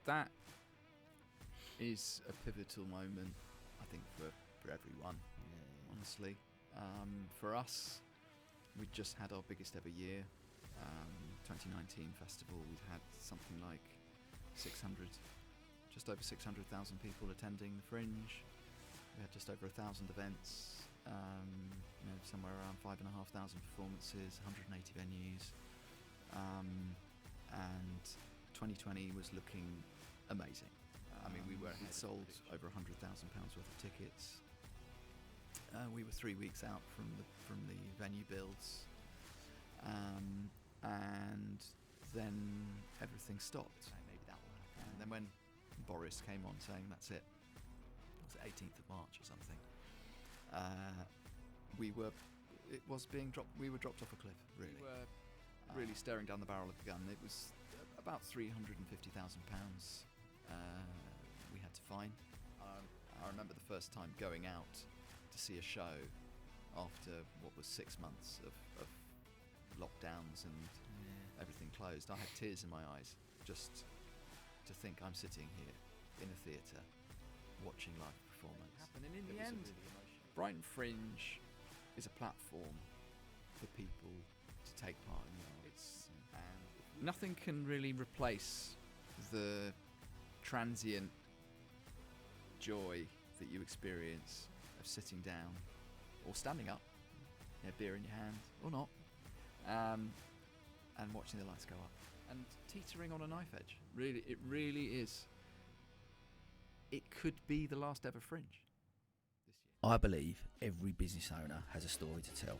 that is a pivotal moment, I think, for everyone, honestly. For us, we just had our biggest ever year. 2019 festival, we'd had something like 600, just over 600,000 people attending the Fringe. We had just over 1,000 events, somewhere around 5,500 performances, 180 venues, and 2020 was looking amazing. We'd sold over £100,000 worth of tickets. We were 3 weeks out from the venue builds, and then everything stopped. Maybe that will happen. And then when Boris came on saying that's it was the 18th of March or something, we were dropped off a cliff, really. We were really staring down the barrel of the gun. It was about £350,000 we had to find. I remember the first time going out to see a show after what was 6 months of lockdowns and everything closed. I had tears in my eyes just to think I'm sitting here in a theatre watching live performance. And in the was end, really Brighton Fringe is a platform for people to take part in the arts, and nothing can really replace the transient joy that you experience of sitting down or standing up, beer in your hand or not, and watching the lights go up and teetering on a knife edge. Really, it really is. It could be the last ever Fringe this year. I believe every business owner has a story to tell.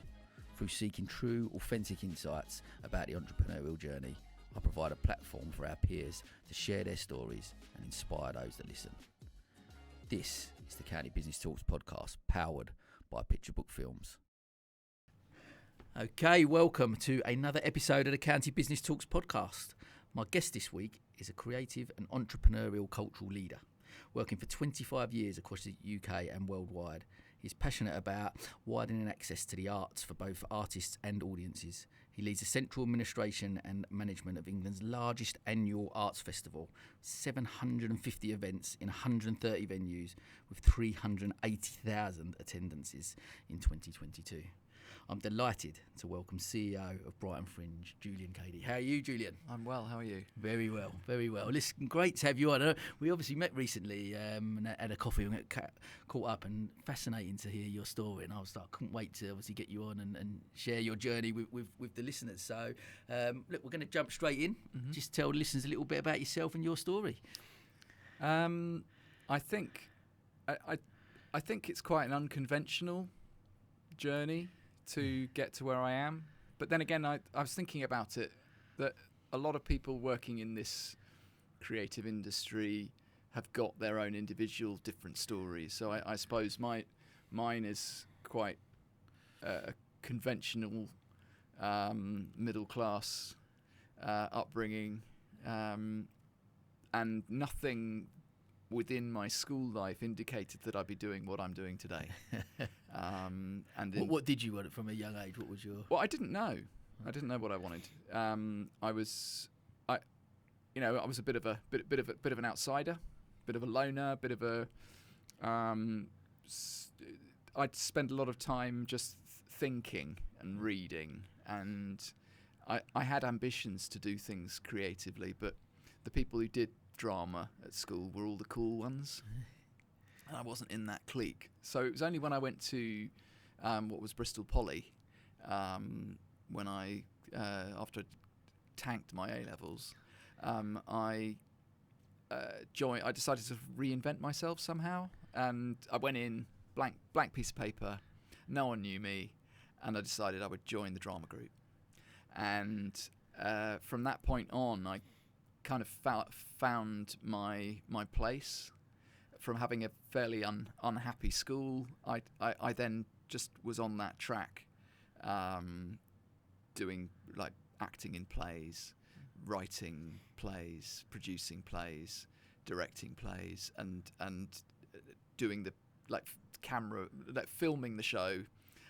Through seeking true, authentic insights about the entrepreneurial journey, I provide a platform for our peers to share their stories and inspire those that listen. This is the Caddy Business Talks podcast, powered by Picture Book Films. Okay, welcome to another episode of the County Business Talks podcast. My guest this week is a creative and entrepreneurial cultural leader, working for 25 years across the UK and worldwide. He's passionate about widening access to the arts for both artists and audiences. He leads the central administration and management of England's largest annual arts festival, 750 events in 130 venues with 380,000 attendances in 2022. I'm delighted to welcome CEO of Brighton Fringe, Julian Caddy. How are you, Julian? I'm well, how are you? Very well, very well. Listen, great to have you on. We obviously met recently and had a coffee and caught up, and fascinating to hear your story. And I couldn't wait to obviously get you on and share your journey with the listeners. So, look, we're going to jump straight in. Mm-hmm. Just tell the listeners a little bit about yourself and your story. I think it's quite an unconventional journey to get to where I am. But then again, I was thinking about it, that a lot of people working in this creative industry have got their own individual different stories. So I suppose mine is quite a conventional middle class upbringing, and nothing within my school life indicated that I'd be doing what I'm doing today. What did you want from a young age? What was your? Well, I didn't know. I didn't know what I wanted. I was a bit of an outsider, bit of a loner, bit of a. I'd spend a lot of time just thinking and reading, and I had ambitions to do things creatively, but the people who did drama at school were all the cool ones, and I wasn't in that clique. So it was only when I went to what was Bristol Poly, when I after I tanked my A-levels, I decided to reinvent myself somehow, and I went in blank piece of paper, no one knew me, and I decided I would join the drama group. And from that point on, I kind of found my place. From having a fairly unhappy school, I then just was on that track, doing like acting in plays, writing plays, producing plays, directing plays, and doing the camera, filming the show.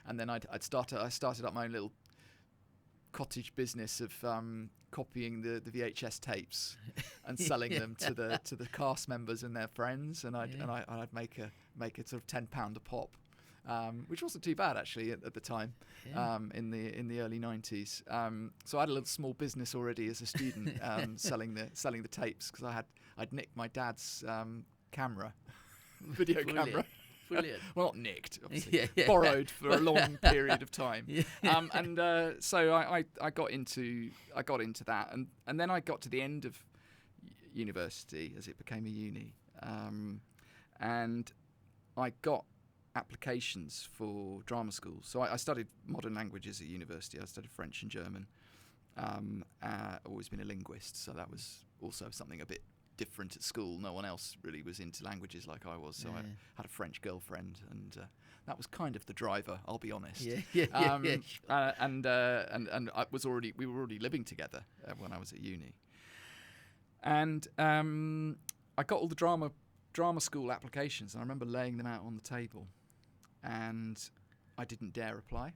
And then I started up my own little cottage business of copying the VHS tapes and selling them to the cast members and their friends, and I'd make a sort of £10 a pop, which wasn't too bad actually at the time, in the early 90s. So I had a little small business already as a student, selling the tapes, because I'd nicked my dad's camera, video camera. Brilliant. Well, not nicked, obviously. Borrowed for a long period of time. So I got into that, and then I got to the end of university, as it became a uni, and I got applications for drama schools. So I studied modern languages at university. I studied French and German. Always been a linguist, so that was also something a bit different at school. No one else really was into languages like I was, so I had a French girlfriend, and that was kind of the driver, I'll be honest. And we were already living together when I was at uni, and I got all the drama school applications, and I remember laying them out on the table, and I didn't dare apply.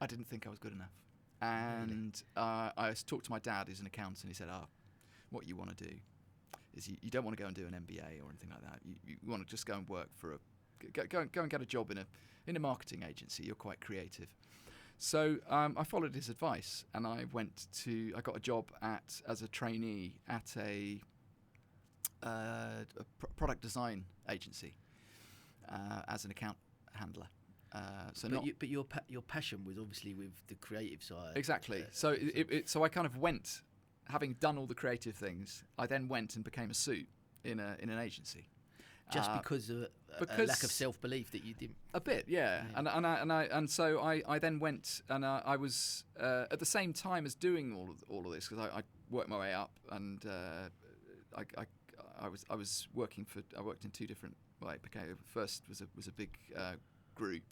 I didn't think I was good enough, and I talked to my dad, who's an accountant. He said, what you want to do is you don't want to go and do an MBA or anything like that. You want to just go and work for go and get a job in a marketing agency. You're quite creative. So I followed his advice, and I got a job as a trainee at a product design agency as an account handler. But your passion was obviously with the creative side. Exactly. So I kind of went. Having done all the creative things, I then went and became a suit in an agency. Just because of a lack of self-belief that you didn't. A bit, yeah. And so I then went, and I was at the same time as doing all of this, because I worked my way up, and I worked in two different. Well, it became, first was a big group,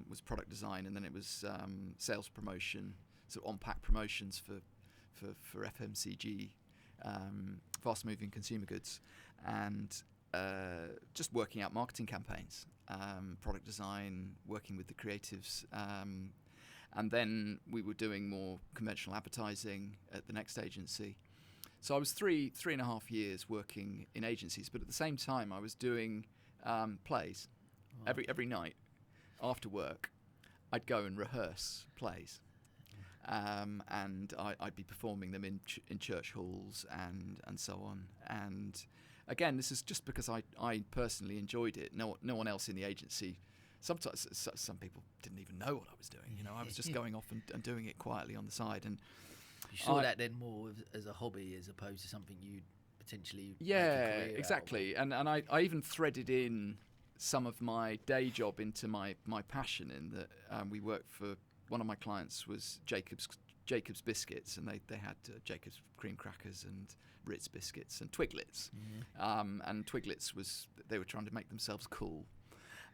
was product design, and then it was sales promotion, sort of on-pack promotions for FMCG, fast-moving consumer goods, and just working out marketing campaigns, product design, working with the creatives, and then we were doing more conventional advertising at the next agency. So I was three and a half years working in agencies, but at the same time I was doing plays. Every night after work. I'd go and rehearse plays. And I'd be performing them in church halls and so on. And again, this is just because I personally enjoyed it. No one else in the agency. Sometimes some people didn't even know what I was doing. I was just going off and doing it quietly on the side. And you saw that then more as a hobby as opposed to something you'd potentially make a career exactly. And I even threaded in some of my day job into my passion, in that we worked for. One of my clients was Jacob's Biscuits, and they had Jacob's cream crackers and Ritz biscuits and Twiglets. And Twiglets they were trying to make themselves cool.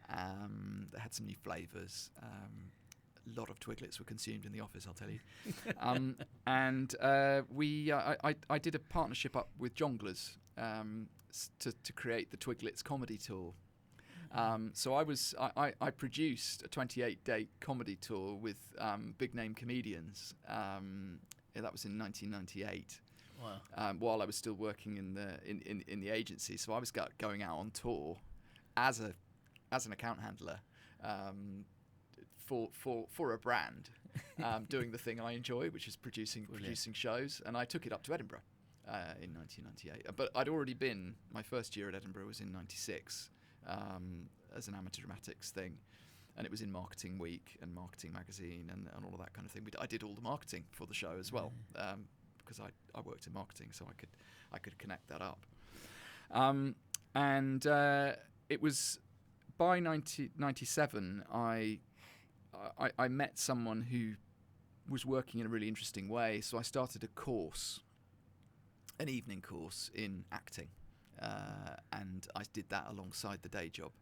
They had some new flavours. A lot of Twiglets were consumed in the office, I'll tell you. And I did a partnership up with Jongleurs to create the Twiglets comedy tour. So I produced a 28-day comedy tour with big name comedians. That was in 1998. Wow. While I was still working in the agency, so I was going out on tour as an account handler for a brand, doing the thing I enjoy, which is producing shows, and I took it up to Edinburgh in 1998. But I'd already been. My first year at Edinburgh was in '96. As an amateur dramatics thing, and it was in Marketing Week and Marketing Magazine and all of that kind of thing. I did all the marketing for the show as well, because I worked in marketing, so I could connect that up. And it was by 1997 I met someone who was working in a really interesting way. So I started an evening course in acting. And I did that alongside the day job.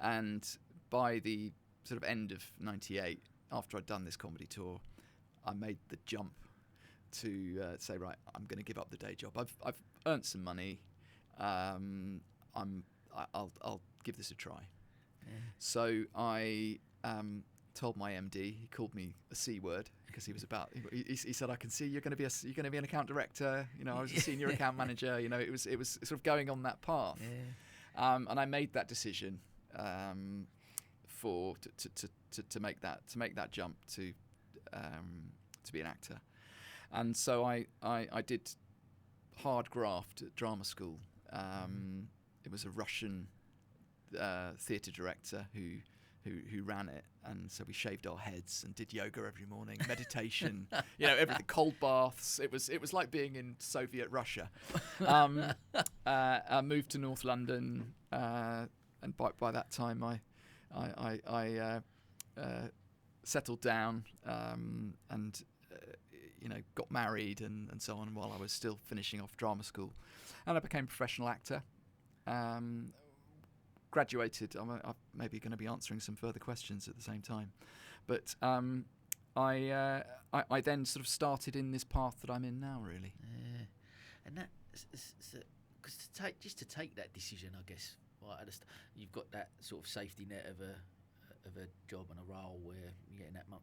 And by the sort of end of '98, after I'd done this comedy tour, I made the jump to say, right, I'm going to give up the day job. I've earned some money. I'll give this a try. Yeah. So I told my MD. He called me a C word because he was about. He said, "I can see you're going to be an account director." You know, I was a senior account manager. You know, it was sort of going on that path. Yeah. And I made that decision to make that jump to be an actor. And so I did hard graft at drama school. It was a Russian theatre director who ran it, and so we shaved our heads and did yoga every morning, meditation, you know, everything, cold baths. It was like being in Soviet Russia. I moved to North London, and by that time I settled down and you know, got married and so on while I was still finishing off drama school, and I became a professional actor. Graduated. I'm maybe going to be answering some further questions at the same time, but I then sort of started in this path that I'm in now, really. Yeah, and that because to take that decision, I guess, right, you've got that sort of safety net of a job and a role where you're getting that money.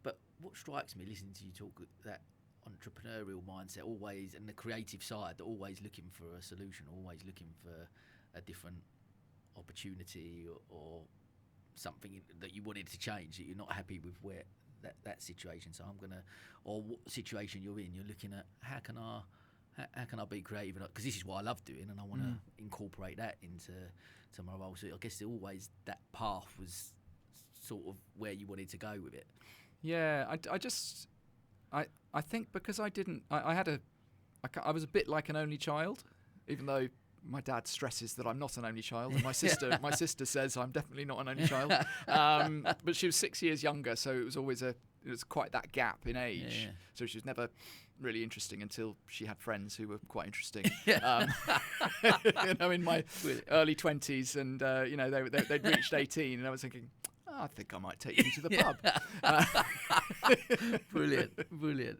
But what strikes me listening to you talk, that entrepreneurial mindset always, and the creative side, always looking for a solution, always looking for a different opportunity or something that you wanted to change, that you're not happy with where that situation. So or what situation you're in, you're looking at how can I be creative, because this is what I love doing, and I want to incorporate that into my role. So I guess always that path was sort of where you wanted to go with it. Yeah, I think because I was a bit like an only child, even though my dad stresses that I'm not an only child, and my sister says I'm definitely not an only child. But she was 6 years younger, so it was quite that gap in age. Yeah. So she was never really interesting until she had friends who were quite interesting. You know, in my early 20s, and you know, they'd reached 18, and I was thinking, I think I might take you to the pub. Brilliant.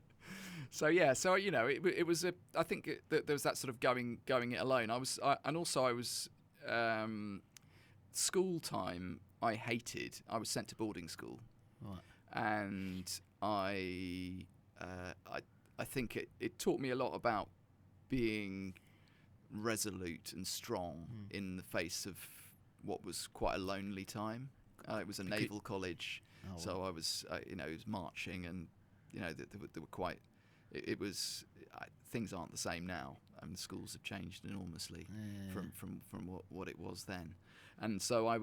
So yeah, so you know, it was I think there was that sort of going it alone. I was school time I hated. I was sent to boarding school, right. And I think it taught me a lot about being resolute and strong in the face of what was quite a lonely time. It was a naval college, so I was you know, it was marching, and you know, there were quite. It was things aren't the same now. I mean, schools have changed enormously from what it was then, and so I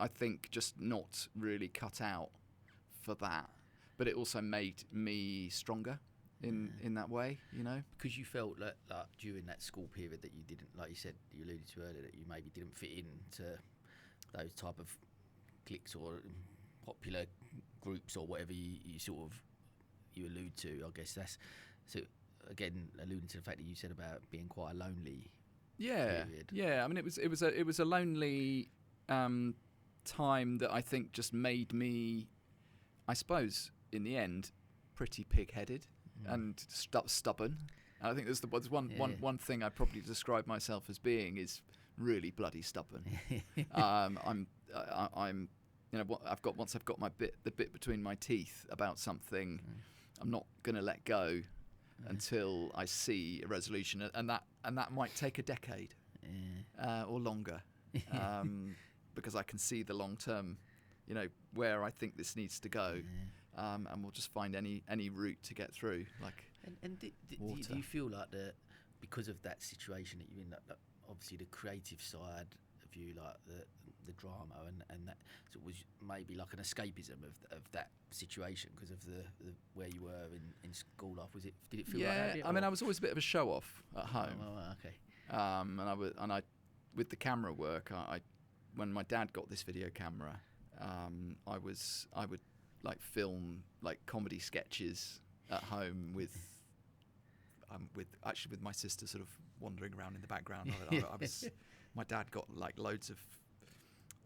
think just not really cut out for that, but it also made me stronger in that way, you know, because you felt like during that school period that you didn't, like you said, you alluded to earlier, that you maybe didn't fit into those type of cliques or popular groups or whatever you allude to. I guess that's so, again, alluding to the fact that you said about being quite a lonely period. Yeah. I mean, it was a lonely time that I think just made me, I suppose, in the end, pretty pig-headed and stubborn. And I think there's one thing I probably describe myself as being is really bloody stubborn. I'm you know, once I've got the bit between my teeth about something, I'm not going to let go until I see a resolution, and that might take a decade or longer, because I can see the long term, you know, where I think this needs to go, and we'll just find any route to get through. Like, and do you feel like that because of that situation that you're in, that obviously the creative side of you, like the drama, and that sort of was maybe like an escapism of that situation because of the where you were in school life? Did it feel like that? Yeah, I mean, I was always a bit of a show off at home. Oh, okay. And I with the camera work, when my dad got this video camera, I would like film like comedy sketches at home with my sister sort of wandering around in the background. My dad got like loads of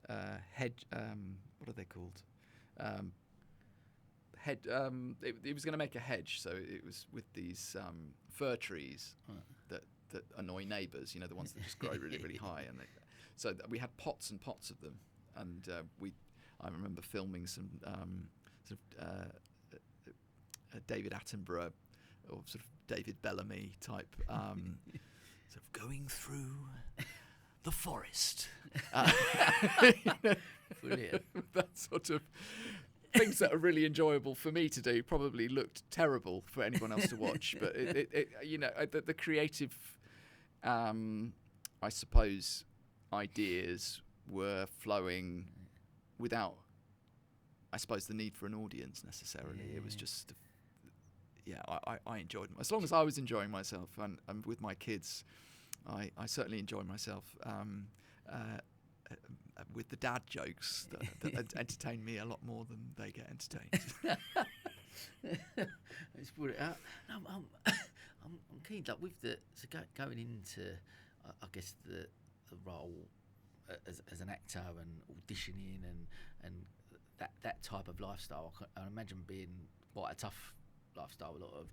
what are they called? He was going to make a hedge, so it was with these fir trees that annoy neighbours. You know, the ones that just grow really, really high, and so we had pots and pots of them, and I remember filming some David Attenborough or sort of David Bellamy type, sort of going through the forest. Brilliant. That sort of things that are really enjoyable for me to do probably looked terrible for anyone else to watch, but the creative, I suppose, ideas were flowing without, I suppose, the need for an audience necessarily. It was just, I enjoyed as long as I was enjoying myself, and with my kids, I certainly enjoyed myself. With the dad jokes that entertain me a lot more than they get entertained. Let's put it out. No, I'm keen, like with going into, I guess the role as an actor and auditioning and that type of lifestyle. I imagine being quite a tough lifestyle. A lot of,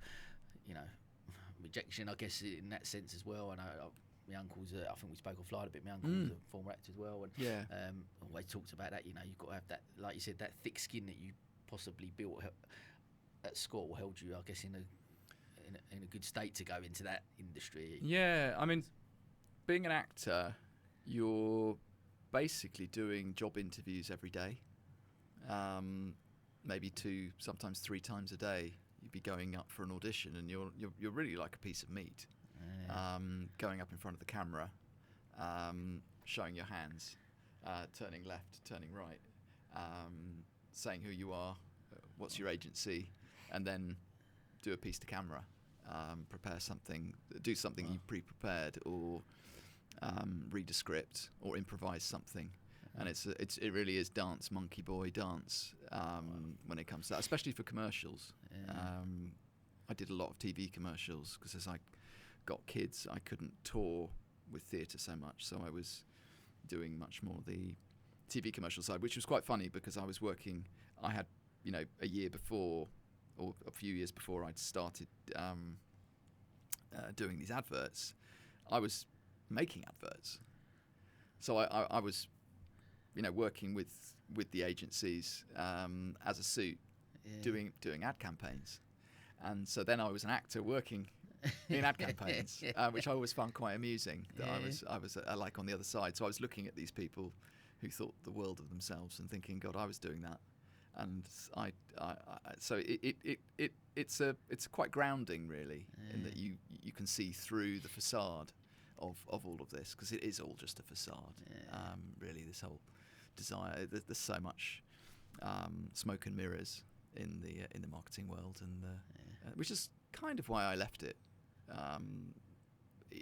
rejection, I guess, in that sense as well. I know. My uncle's, I think we spoke offline a bit. My uncle's a former actor as well, and always talks about that. You've got to have that, like you said, that thick skin that you possibly built at school held you, I guess, in a good state to go into that industry. Yeah, I mean, being an actor, you're basically doing job interviews every day, maybe 2, sometimes 3 times a day. You'd be going up for an audition, and you're really like a piece of meat. Going up in front of the camera, showing your hands, turning left, turning right, saying who you are, what's your agency, and then do a piece to camera, prepare something, do something you pre-prepared, or read a script, or improvise something. And it really is dance, monkey boy dance, when it comes to that, especially for commercials. I did a lot of TV commercials because as I got kids, I couldn't tour with theatre so much, so I was doing much more the TV commercial side, which was quite funny because I was working. I had, a year before, or a few years before I'd started doing these adverts, I was making adverts. So I was, working with the agencies as a suit, doing ad campaigns, and so then I was an actor working in ad campaigns, which I always found quite amusing. That I was like on the other side. So I was looking at these people who thought the world of themselves and thinking, God, I was doing that. And so it's quite grounding, really, in that you can see through the facade of all of this, because it is all just a facade. Really, this whole desire. There's so much smoke and mirrors in the marketing world, and which is kind of why I left it.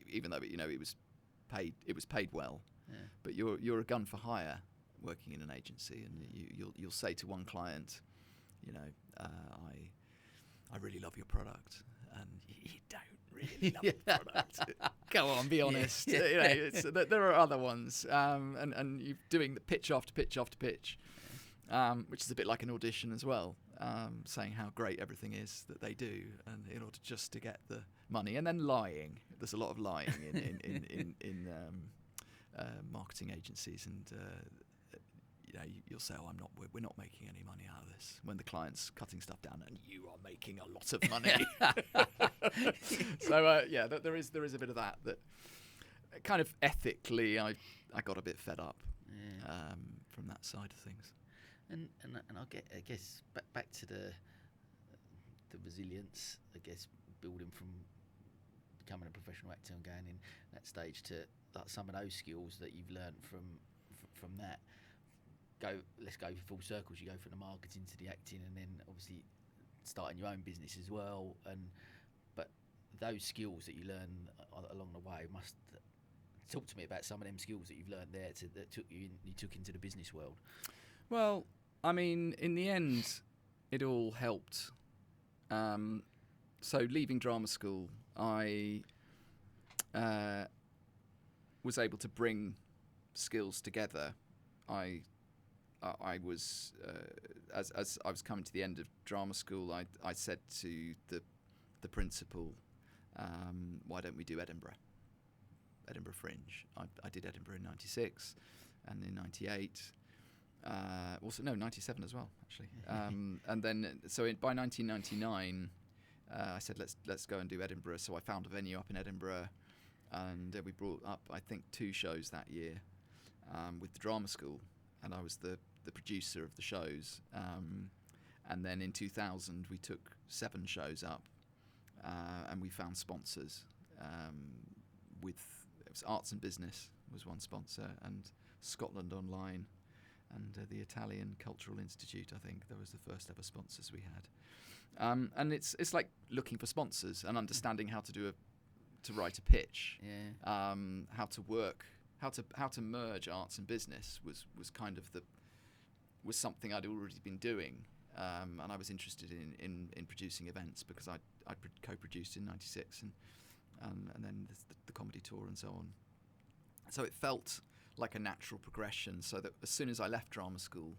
Even though it was paid well, but you're a gun for hire working in an agency, and you'll say to one client, I really love your product, and you don't really love the product. Go on, be honest. There are other ones, and you're doing the pitch after pitch after pitch, which is a bit like an audition as well, saying how great everything is that they do, and in order just to get the money, and then lying. There's a lot of lying in marketing agencies, and you'll say, "Oh, we're not making any money out of this," when the client's cutting stuff down, and you are making a lot of money. So there is a bit of that kind of ethically, I got a bit fed up from that side of things. And I guess back to the resilience, I guess, building from becoming a professional actor and going in that stage to like some of those skills that you've learned from that. Let's go full circles. You go from the marketing to the acting, and then obviously starting your own business as well. But those skills that you learn along the way must talk to me about some of them skills that you've learned there that you took into the business world. Well, I mean, in the end, it all helped. So leaving drama school, I was able to bring skills together. I was as I was coming to the end of drama school, I said to the principal, why don't we do Edinburgh Fringe? I did Edinburgh in '96, and in '98 Also, no, 97 as well, actually. And then, by 1999, I said, let's go and do Edinburgh. So I found a venue up in Edinburgh, and we brought up, I think, 2 shows that year with the drama school, and I was the producer of the shows. And then in 2000, we took 7 shows up, and we found sponsors. It was Arts and Business was one sponsor, and Scotland Online, and the Italian Cultural Institute. I think that was the first ever sponsors we had. And it's like looking for sponsors and understanding how to write a pitch. Yeah. How to work, how to merge arts and business was kind of was something I'd already been doing. And I was interested in producing events because I co-produced in '96 and then the comedy tour and so on. So it felt like a natural progression. So that as soon as I left drama school,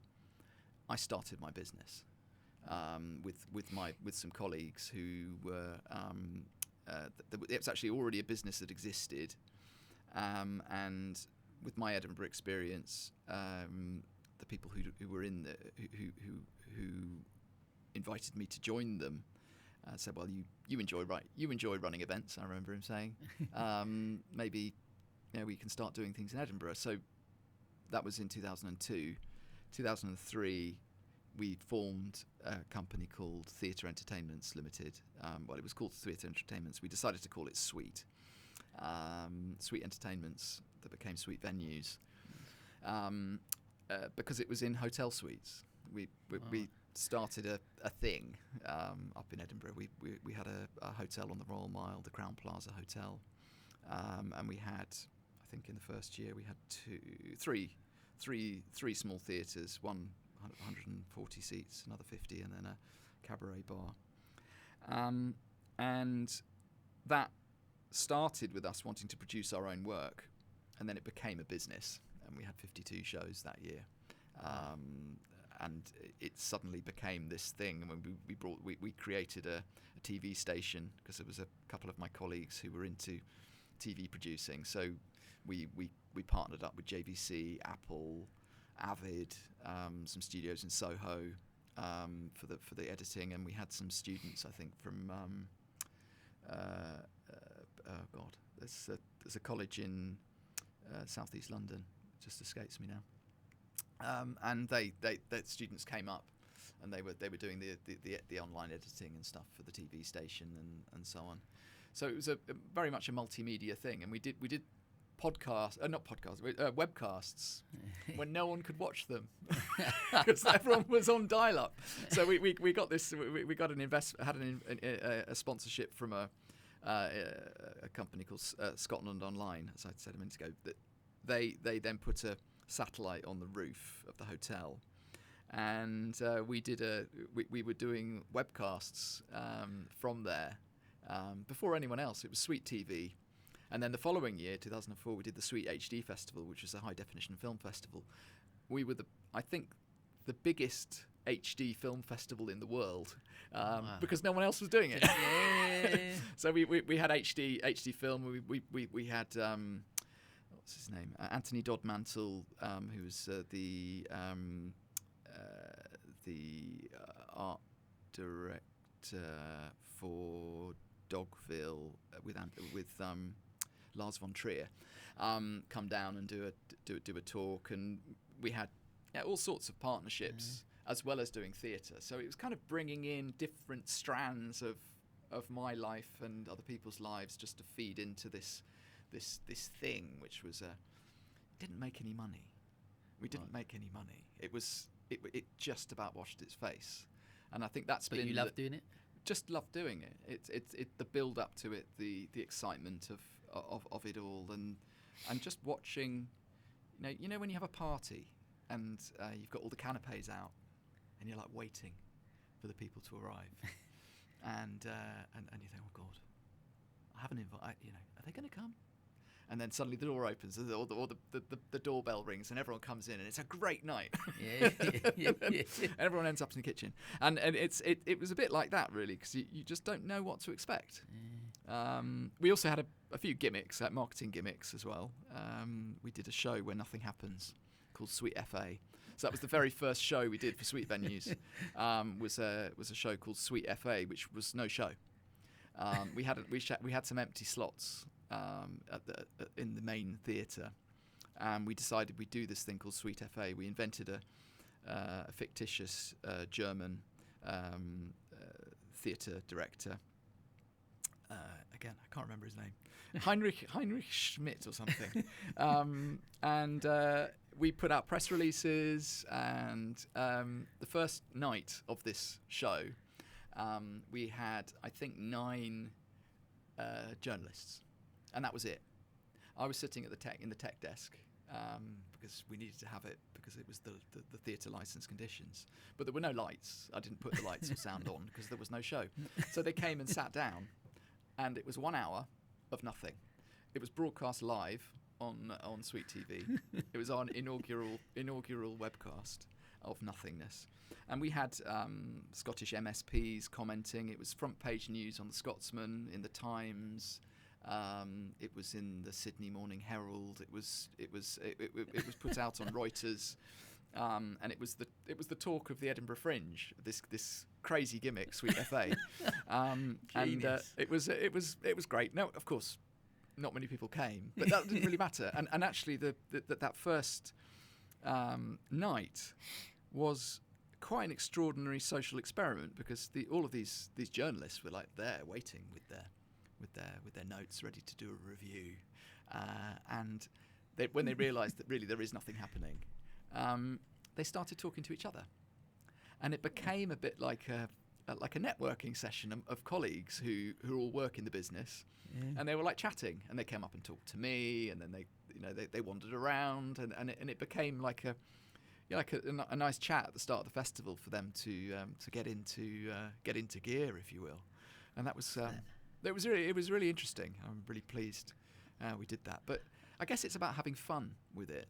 I started my business with some colleagues who were. It was actually already a business that existed, and with my Edinburgh experience, the people who were in who invited me to join them said, "Well, you enjoy running events." I remember him saying, "Maybe we can start doing things in Edinburgh." So that was in 2002. 2003, we formed a company called Theatre Entertainments Limited. It was called Theatre Entertainments. We decided to call it Suite. Suite Entertainments, that became Suite Venues, because it was in hotel suites. We started a thing up in Edinburgh. We had a hotel on the Royal Mile, the Crown Plaza Hotel, and we had, I think in the first year we had three small theatres, one 140 seats, another 50, and then a cabaret bar. And that started with us wanting to produce our own work, and then it became a business, and we had 52 shows that year. And it suddenly became this thing. And when we created a TV station, because there was a couple of my colleagues who were into TV producing. So we partnered up with JVC, Apple, Avid, some studios in Soho for the editing, and we had some students, I think, from there's a college in southeast London, it just escapes me now. And the students came up, and they were doing the online editing and stuff for the TV station and so on. So it was very much a multimedia thing, and we did webcasts when no one could watch them because everyone was on dial-up. So we got this. We got a sponsorship from a company called Scotland Online, as I said a minute ago. That they then put a satellite on the roof of the hotel, and we were doing webcasts from there before anyone else. It was Sweet TV. And then the following year, 2004, we did the Sweet HD Festival, which was a high-definition film festival. We were I think the biggest HD film festival in the world, because no one else was doing it. Yeah. So we had HD film. We had what's his name? Anthony Dodmantle, who was the art director for Dogville with Lars von Trier, come down and do a talk, and we had all sorts of partnerships as well as doing theatre. So it was kind of bringing in different strands of my life and other people's lives just to feed into this thing, which was didn't make any money. We didn't make any money. It just about washed its face, and I think that's been. But you love doing it. Just love doing it. It's the build up to it, the excitement of it all, and just watching. You know when you have a party and you've got all the canapes out, and you're like waiting for the people to arrive, and you think, oh God, I haven't invited. Are they going to come? And then suddenly the door opens, or the doorbell rings, and everyone comes in, and it's a great night. Yeah. Everyone ends up in the kitchen, and it was a bit like that really, because you just don't know what to expect. We also had a few gimmicks, like marketing gimmicks as well. We did a show where nothing happens, called Sweet FA. So that was the very first show we did for Sweet Venues. Was a show called Sweet FA, which was no show. We had some empty slots in the main theatre, and we decided we'd do this thing called Sweet FA. We invented a fictitious German theatre director. Again, I can't remember his name. Heinrich Schmidt or something. And we put out press releases, and the first night of this show, we had, I think, 9 journalists, and that was it. I was sitting at in the tech desk because we needed to have it because it was the theatre licence conditions. But there were no lights. I didn't put the lights or sound on because there was no show. So they came and sat down, and it was 1 hour of nothing. It was broadcast live on Sweet TV. It was our inaugural webcast of nothingness. And we had Scottish MSPs commenting. It was front page news on the Scotsman, in the Times. It was in the Sydney Morning Herald. It was put out on Reuters, and it was the talk of the Edinburgh Fringe. This crazy gimmick, Sweet FA, and it was great. No, of course, not many people came, but that didn't really matter. And actually, that first night was quite an extraordinary social experiment because all of these journalists were like there waiting with their notes ready to do a review, and when they realised that really there is nothing happening, they started talking to each other, and it became a bit like a networking session of colleagues who all work in the business, and they were like chatting, and they came up and talked to me, and then they wandered around, and it became like a nice chat at the start of the festival for them to get into gear, if you will, and that was. It was really interesting. I'm really pleased we did that. But I guess it's about having fun with it.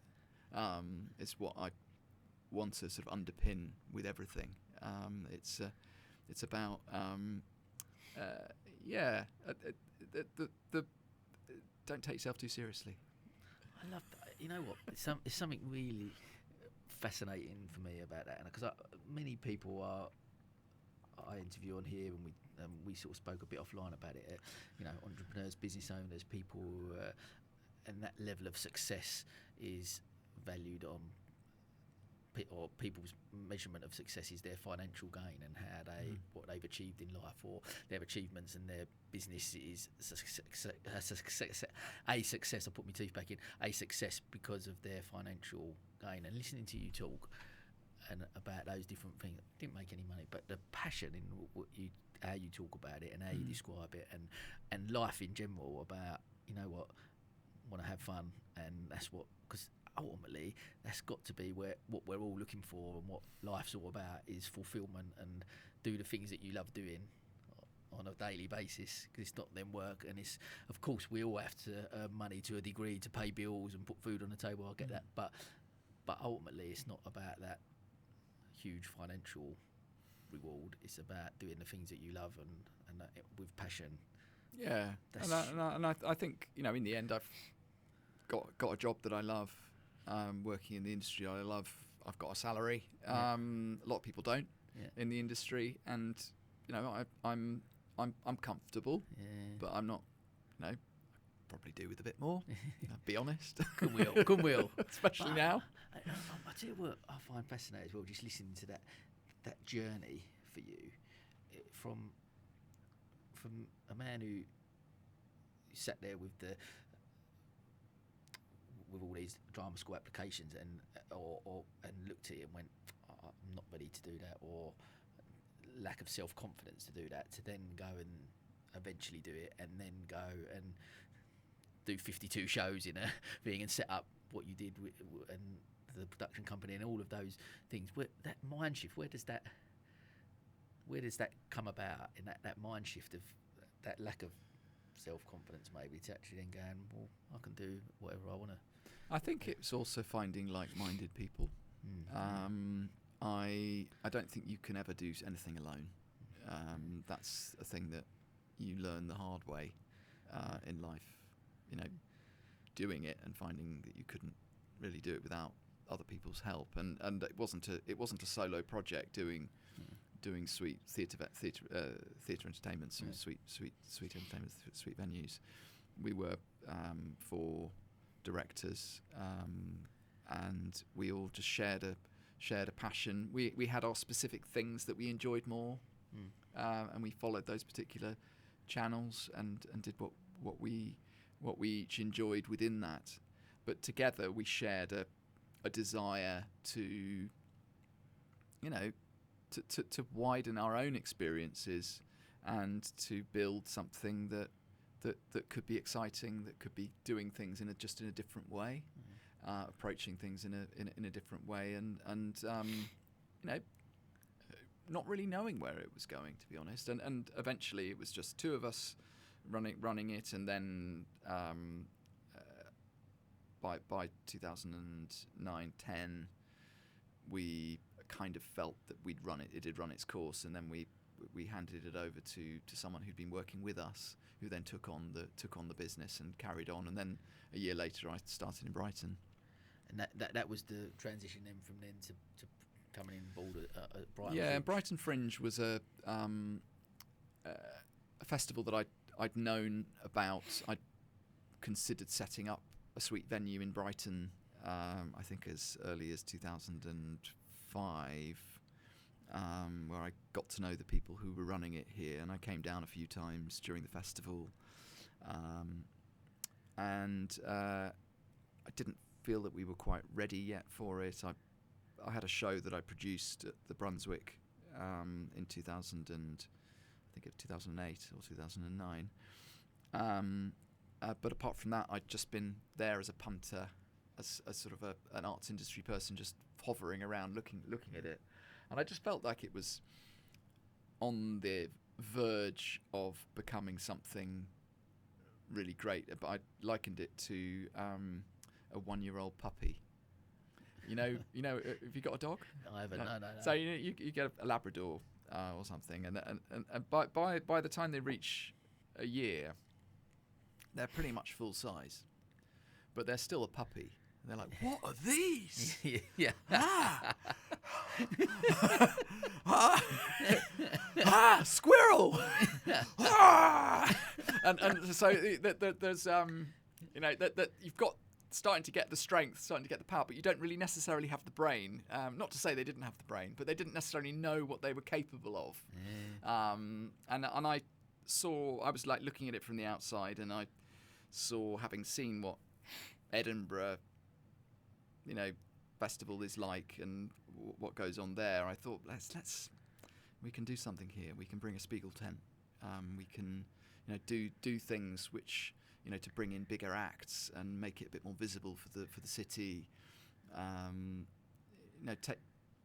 It's what I want to sort of underpin with everything. It's about don't take yourself too seriously. I love that. You know what? It's something really fascinating for me about that, because many people I interview on here, and we sort of spoke a bit offline about it. Entrepreneurs, business owners, people, and that level of success is valued on, or people's measurement of success is their financial gain and how what they've achieved in life, or their achievements and their business is a success. I put my teeth back in. A success because of their financial gain. And listening to you talk and about those different things, didn't make any money, but the passion in how you talk about it and how you describe it, and life in general, about, you know what, want to have fun, and that's what, because ultimately that's got to be what we're all looking for, and what life's all about is fulfillment, and do the things that you love doing on a daily basis, because it's not then work, and it's, of course, we all have to earn money to a degree to pay bills and put food on the table. I get that, but ultimately it's not about that huge financial reward. It's about doing the things that you love and with passion. Yeah, and I think, in the end, I've got a job that I love, working in the industry I love. I've got a salary. A lot of people don't in the industry, and I'm comfortable, but I'm not. Probably do with a bit more. I'll be honest. Can we all? Especially now. I tell you what I find fascinating as well, just listening to that journey for you, from a man who sat there with all these drama school applications and looked at it and went, I'm not ready to do that, or lack of self-confidence to do that, to then go and eventually do it, and then go and do 52 shows in a thing and set up what you did and the production company and all of those things. That mind shift, where does that come about, in that mind shift of that lack of self-confidence, maybe, to actually then going, well, I can do whatever I want to? I think it's also finding like-minded people. I don't think you can ever do anything alone. That's a thing that you learn the hard way in life. Doing it and finding that you couldn't really do it without other people's help, and it wasn't a solo project doing sweet theatre entertainments and sweet entertainment, sweet venues. We were 4 directors, and we all just shared a passion. We had our specific things that we enjoyed more, and we followed those particular channels and did what we each enjoyed within that. But together we shared a desire to, to widen our own experiences and to build something that could be exciting, that could be doing things in a different way, approaching things in a different way, and not really knowing where it was going, to be honest. And eventually it was just 2 of us running it, and then by 2009-10 we kind of felt that it did run its course, and then we handed it over to someone who'd been working with us, who then took on the business and carried on. And then a year later I started in Brighton. And that was the transition then from then to coming in board at Brighton. Yeah, Fringe. Brighton Fringe was a festival that I'd known about. I'd considered setting up a sweet venue in Brighton, I think as early as 2005, where I got to know the people who were running it here, and I came down a few times during the festival, and I didn't feel that we were quite ready yet for it. I had a show that I produced at the Brunswick in 2008 or 2009. But apart from that, I'd just been there as a punter, as sort of an arts industry person, just hovering around, looking at it. And I just felt like it was on the verge of becoming something really great. But I likened it to a 1-year-old puppy. Have you got a dog? I haven't. No. So you get a Labrador or something, and by the time they reach a year, they're pretty much full size, but they're still a puppy. And they're like, what are these? Yeah. Squirrel. and so there's that you've got starting to get the strength, starting to get the power, but you don't really necessarily have the brain. Not to say they didn't have the brain, but they didn't necessarily know what they were capable of. Yeah. And I was like looking at it from the outside, and I saw, having seen what Edinburgh, festival is like and what goes on there, I thought we can do something here. We can bring a Spiegel tent. We can, do things which, to bring in bigger acts and make it a bit more visible for the city.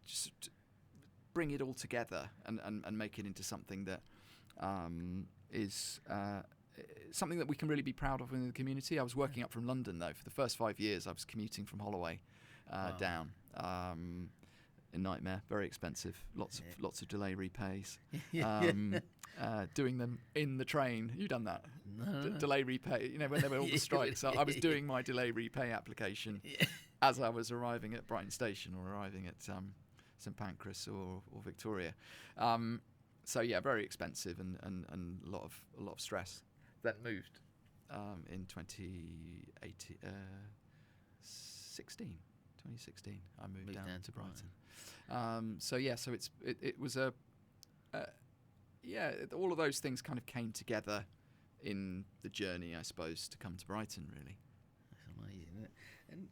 Just bring it all together and make it into something that is something that we can really be proud of in the community. I was working up from London though. For the first 5 years, I was commuting from Holloway down. A nightmare, very expensive, lots of delay repays. Doing them in the train. You done that? No. Delay repay. When there were all the strikes, I was doing my delay repay application as I was arriving at Brighton Station or arriving at St Pancras or Victoria. So yeah, very expensive and a lot of stress. Then moved in 2016. I moved down to Brighton. So it was all of those things kind of came together in the journey, I suppose, to come to Brighton, really. That's amazing, isn't it? And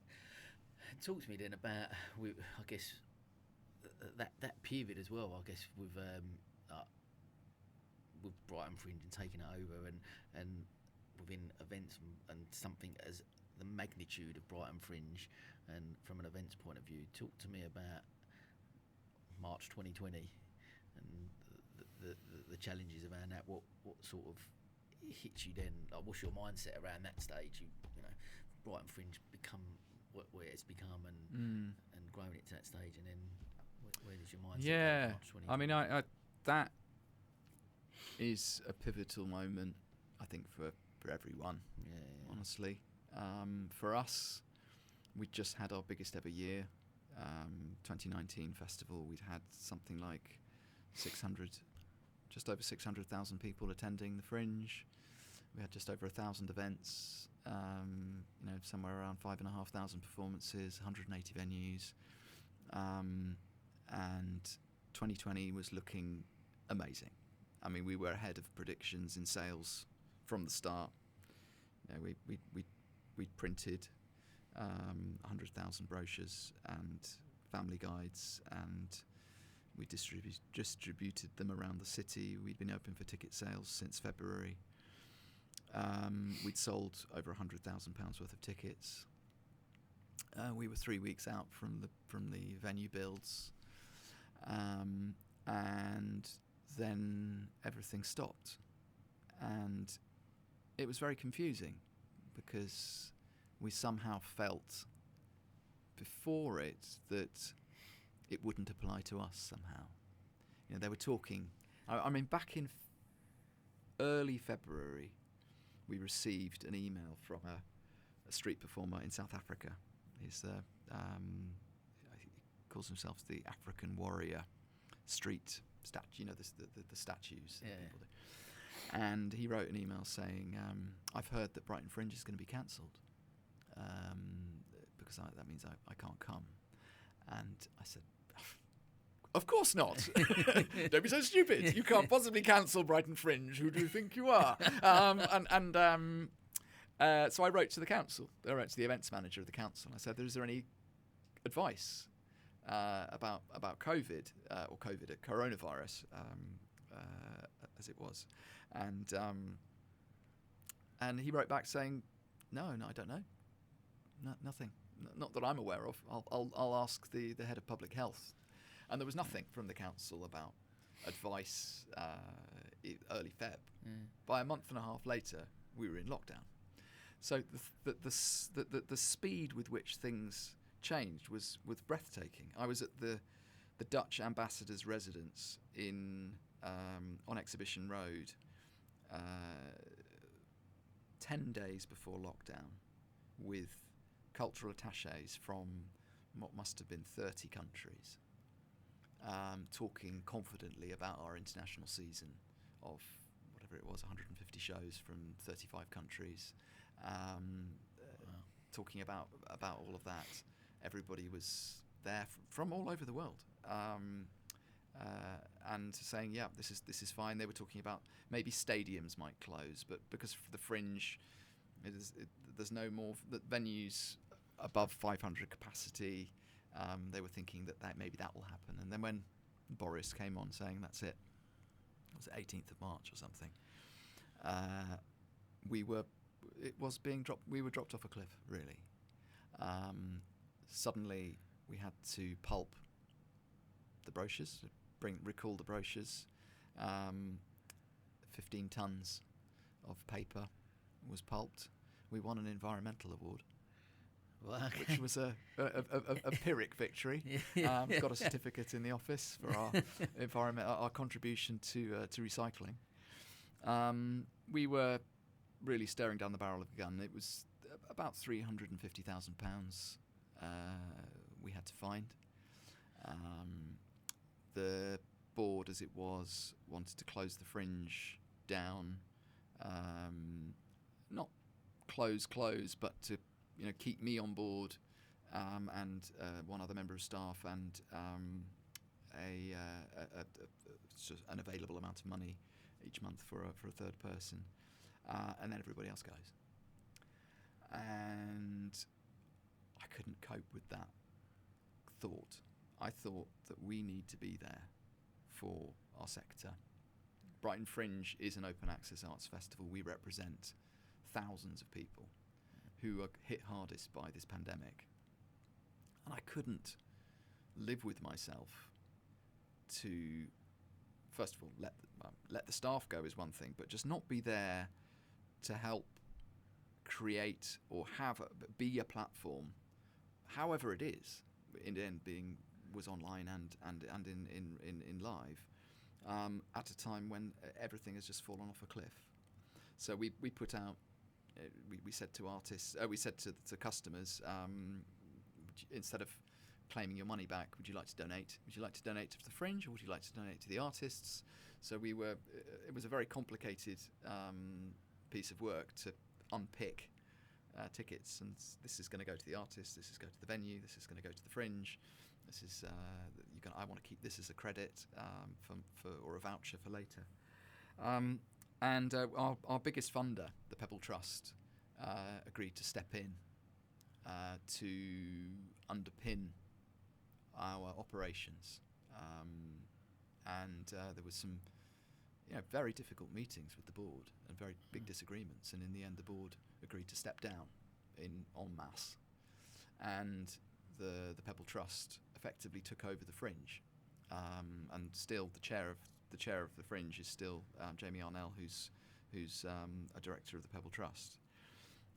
talk to me then about, I guess, that period as well, I guess, with Brighton Fringe and taking it over and within events and something as the magnitude of Brighton Fringe, and from an events point of view, talk to me about March 2020 and the challenges around that. What sort of hits you then? Like, what's your mindset around that stage? Brighton Fringe become where it's become and growing it to that stage, and then where does your mindset? Yeah, March 2020? I mean, I that is a pivotal moment, I think, for everyone. Yeah. Honestly, for us, we just had our biggest ever year. 2019 festival, we'd had something like 600, just over 600,000 people attending the Fringe. We had just over 1,000 events, somewhere around 5,500 performances, 180 venues. And 2020 was looking amazing. I mean, we were ahead of predictions in sales from the start. We printed 100,000 brochures and family guides, and we distributed them around the city. We'd been open for ticket sales since February. We'd sold over £100,000 worth of tickets. We were 3 weeks out from the venue builds, and then everything stopped, and it was very confusing because we somehow felt before it that it wouldn't apply to us somehow. They were talking. I mean, back in early February, we received an email from a street performer in South Africa. He's he calls himself the African Warrior Street statue. The statues that people do. And he wrote an email saying, "I've heard that Brighton Fringe is going to be cancelled because that means I can't come." And I said, "Of course not. Don't be so stupid. You can't possibly cancel Brighton Fringe. Who do you think you are?" So I wrote to the council. I wrote to the events manager of the council. I said, "Is there any advice about COVID or coronavirus, as it was?" And he wrote back saying, "No, I don't know. Nothing. Not that I'm aware of. I'll ask the head of public health." And there was nothing from the council about advice early Feb. By a month and a half later, we were in lockdown. So the speed with which things changed was breathtaking. I was at the Dutch ambassador's residence on Exhibition Road 10 days before lockdown with cultural attaches from what must have been 30 countries, talking confidently about our international season of whatever it was, 150 shows from 35 countries, talking about all of that. Everybody was there from all over the world, and saying, "Yeah, this is fine." They were talking about maybe stadiums might close, but because for the Fringe, there's no more venues above 500 capacity. They were thinking that maybe that will happen. And then when Boris came on saying that's it, was it 18th of March or something? We were dropped off a cliff, really. Suddenly we had to pulp the brochures, recall the brochures. 15 tons of paper was pulped. We won an environmental award, which was a Pyrrhic victory. Got a certificate in the office for our our contribution to recycling. We were really staring down the barrel of a gun. It was about £350,000 we had to find. The board, as it was, wanted to close the Fringe down. Not close, but to keep me on board, and one other member of staff, and an available amount of money each month for a third person, and then everybody else goes. And I couldn't cope with that thought. I thought that we need to be there for our sector. Brighton Fringe is an open access arts festival. We represent thousands of people who are hit hardest by this pandemic. And I couldn't live with myself to, first of all, let the staff go is one thing, but just not be there to help create or be a platform, however it is, in the end was online and in live, at a time when everything has just fallen off a cliff. So we put out, we said to artists, we said to customers, instead of claiming your money back. Would you like to donate? Would you like to donate to the Fringe, or would you like to donate to the artists? So it was a very complicated piece of work to unpick tickets, and this is going to go to the artist, this is going to the venue, this is going to go to the Fringe, this is I want to keep this as a credit or a voucher for later. And our biggest funder, the Pebble Trust, agreed to step in to underpin our operations, and there was some very difficult meetings with the board and very big disagreements, and in the end the board agreed to step down en masse, and the Pebble Trust effectively took over the Fringe, and still the chair of the Fringe is still Jamie Arnell, who's a director of the Pebble Trust,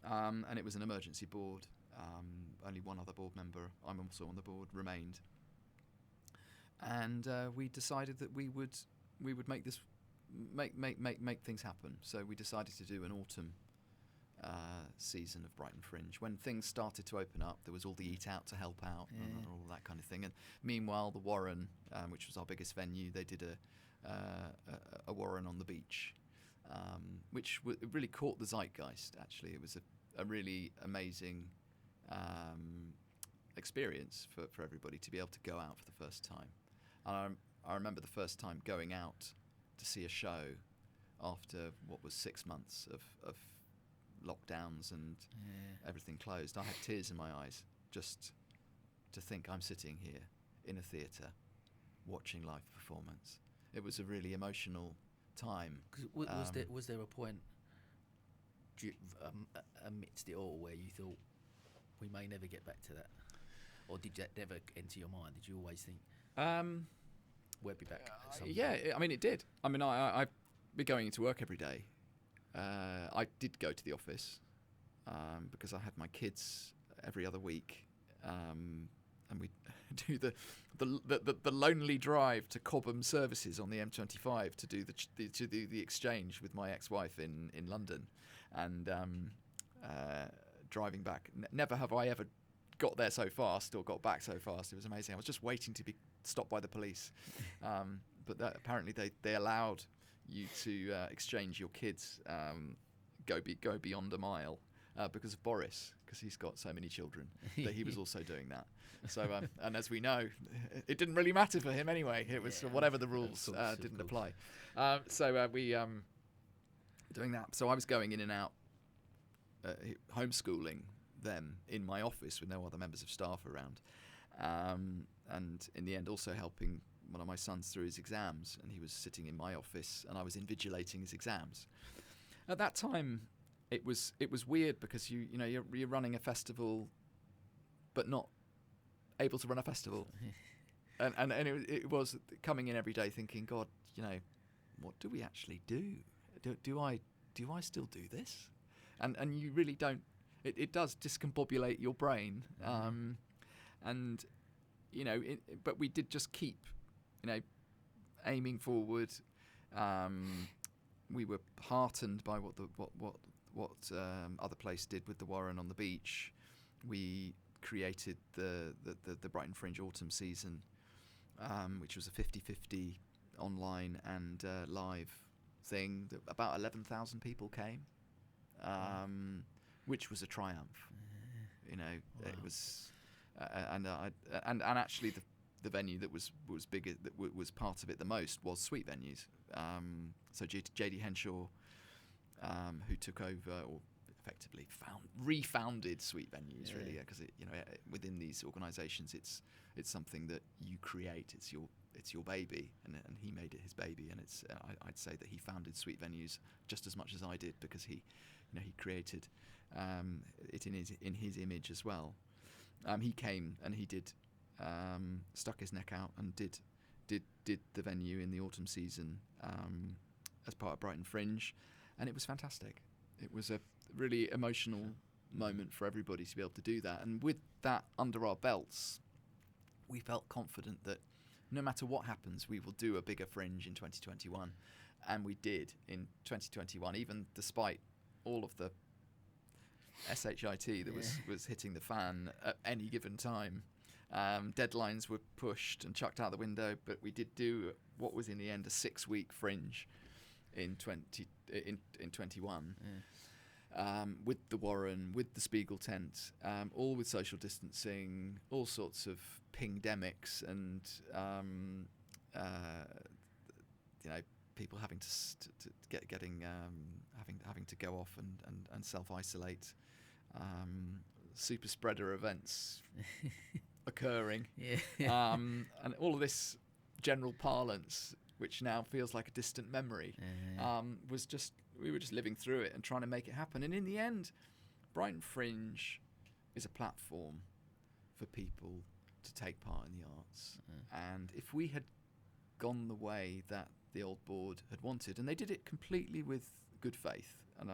and it was an emergency board. Only one other board member, I'm also on the board, remained, and we decided that we would make this make things happen. So we decided to do an autumn season of Brighton Fringe. When things started to open up, there was all the eat out to help out and all that kind of thing. And meanwhile, the Warren, which was our biggest venue, they did a Warren on the beach, which really caught the zeitgeist. Actually, it was a really amazing experience for everybody to be able to go out for the first time. And I remember the first time going out to see a show after what was 6 months of lockdowns and everything closed. I had tears in my eyes just to think I'm sitting here in a theatre watching live performance. It was a really emotional time. Was there a point amidst it all where you thought we may never get back to that, or did that never enter your mind? Did you always think we'll be back? Yeah, I mean it did. I mean I'd be going into work every day. I did go to the office because I had my kids every other week, and we do the lonely drive to Cobham Services on the M25 to do the exchange with my ex-wife in London, and driving back. Never have I ever got there so fast or got back so fast. It was amazing. I was just waiting to be stopped by the police, but apparently they allowed you to exchange your kids, go beyond a mile, because of Boris, because he's got so many children that he was also doing that. So and as we know, it didn't really matter for him anyway. It was whatever the rules didn't apply. So we doing that. So I was going in and out, homeschooling them in my office with no other members of staff around, and in the end also helping one of my sons through his exams, and he was sitting in my office and I was invigilating his exams. At that time it was weird because you're running a festival but not able to run a festival. and it was coming in every day thinking, God, what do we actually do? Do I still do this? And you really don't. It does discombobulate your brain, and but we did just keep aiming forward. We were heartened by what other place did with the Warren on the beach. We created the Brighton Fringe autumn season, which was a 50-50 online and live thing. About 11,000 people came, which was a triumph. It was, and actually the venue that was bigger, that was part of it the most, was Sweet Venues. So JD Henshaw, who took over or effectively refounded Sweet Venues, really, because within these organisations, it's something that you create. It's your baby, and he made it his baby. And it's I'd say that he founded Sweet Venues just as much as I did, because he created it in his image as well. He came and he did stuck his neck out and did the venue in the autumn season as part of Brighton Fringe, and it was fantastic. It was a really emotional moment for everybody to be able to do that, and with that under our belts, we felt confident that no matter what happens, we will do a bigger Fringe in 2021, and we did in 2021, even despite all of the SHIT that was hitting the fan at any given time. Deadlines were pushed and chucked out the window, but we did do what was in the end a 6-week Fringe in 21. With the Warren, with the Spiegel tent, all with social distancing, all sorts of pingdemics, and people having having to go off and self-isolate, super spreader events occurring, and all of this general parlance, which now feels like a distant memory, we were just living through it and trying to make it happen. And in the end, Brighton Fringe is a platform for people to take part in the arts. And if we had gone the way that the old board had wanted, and they did it completely with good faith, and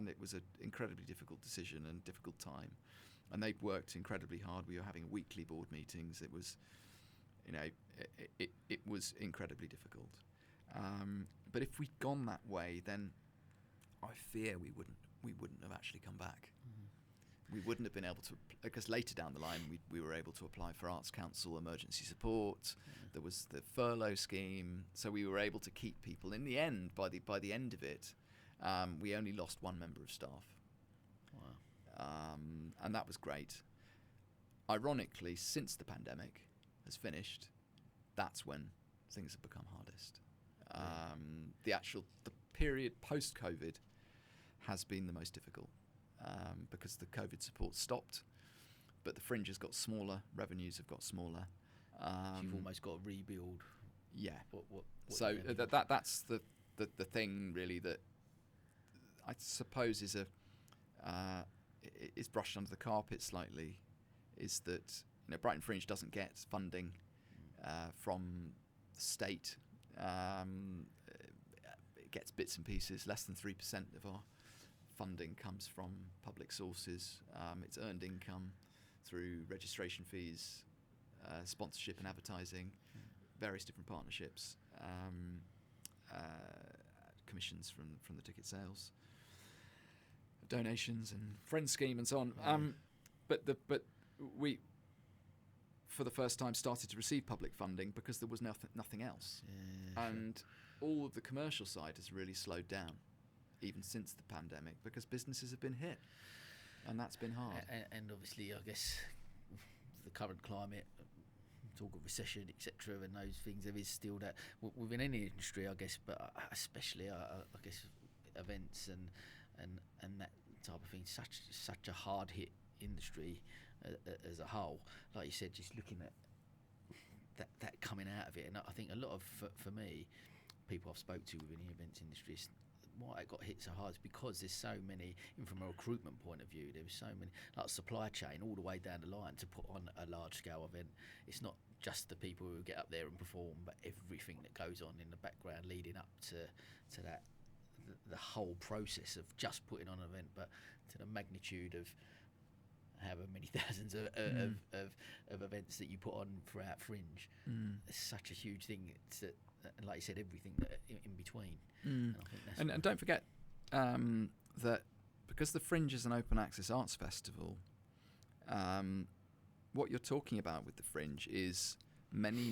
it was an incredibly difficult decision and difficult time, and they worked incredibly hard. We were having weekly board meetings. It was, it was incredibly difficult. But if we'd gone that way, then I fear we wouldn't have actually come back. We wouldn't have been able to, because later down the line we were able to apply for Arts Council emergency support. There was the furlough scheme, so we were able to keep people. In the end, by the end of it, we only lost one member of staff. Wow. And that was great. Ironically, since the pandemic has finished, that's when things have become hardest. The period post-COVID has been the most difficult, because the COVID support stopped, but the Fringe has got smaller, revenues have got smaller. So you've almost got to rebuild. Yeah. What so that's the thing really that I suppose is is brushed under the carpet slightly, is that Brighton Fringe doesn't get funding from the state. It gets bits and pieces. Less than 3% of our funding comes from public sources. It's earned income through registration fees, sponsorship and advertising, various different partnerships, commissions from the ticket sales, donations and friend scheme and so on. But we, for the first time, started to receive public funding because there was nothing else. And all of the commercial side has really slowed down, even since the pandemic, because businesses have been hit, and that's been hard. And obviously, I guess, the current climate, talk of recession, etc., and those things, there is still that within any industry, I guess, but especially, I guess, events and that type of thing. Such a hard hit industry as a whole. Like you said, just looking at that coming out of it, and I think a lot of for me, people I've spoke to within the events industry, why it got hit so hard is because there's so many, even from a recruitment point of view, there was so many, like supply chain all the way down the line to put on a large scale event. It's not just the people who get up there and perform, but everything that goes on in the background leading up to that, the whole process of just putting on an event, but to the magnitude of however many thousands of events that you put on throughout Fringe. It's such a huge thing. And like you said, everything in between. And I think and don't forget that because the Fringe is an open access arts festival, what you're talking about with the Fringe is many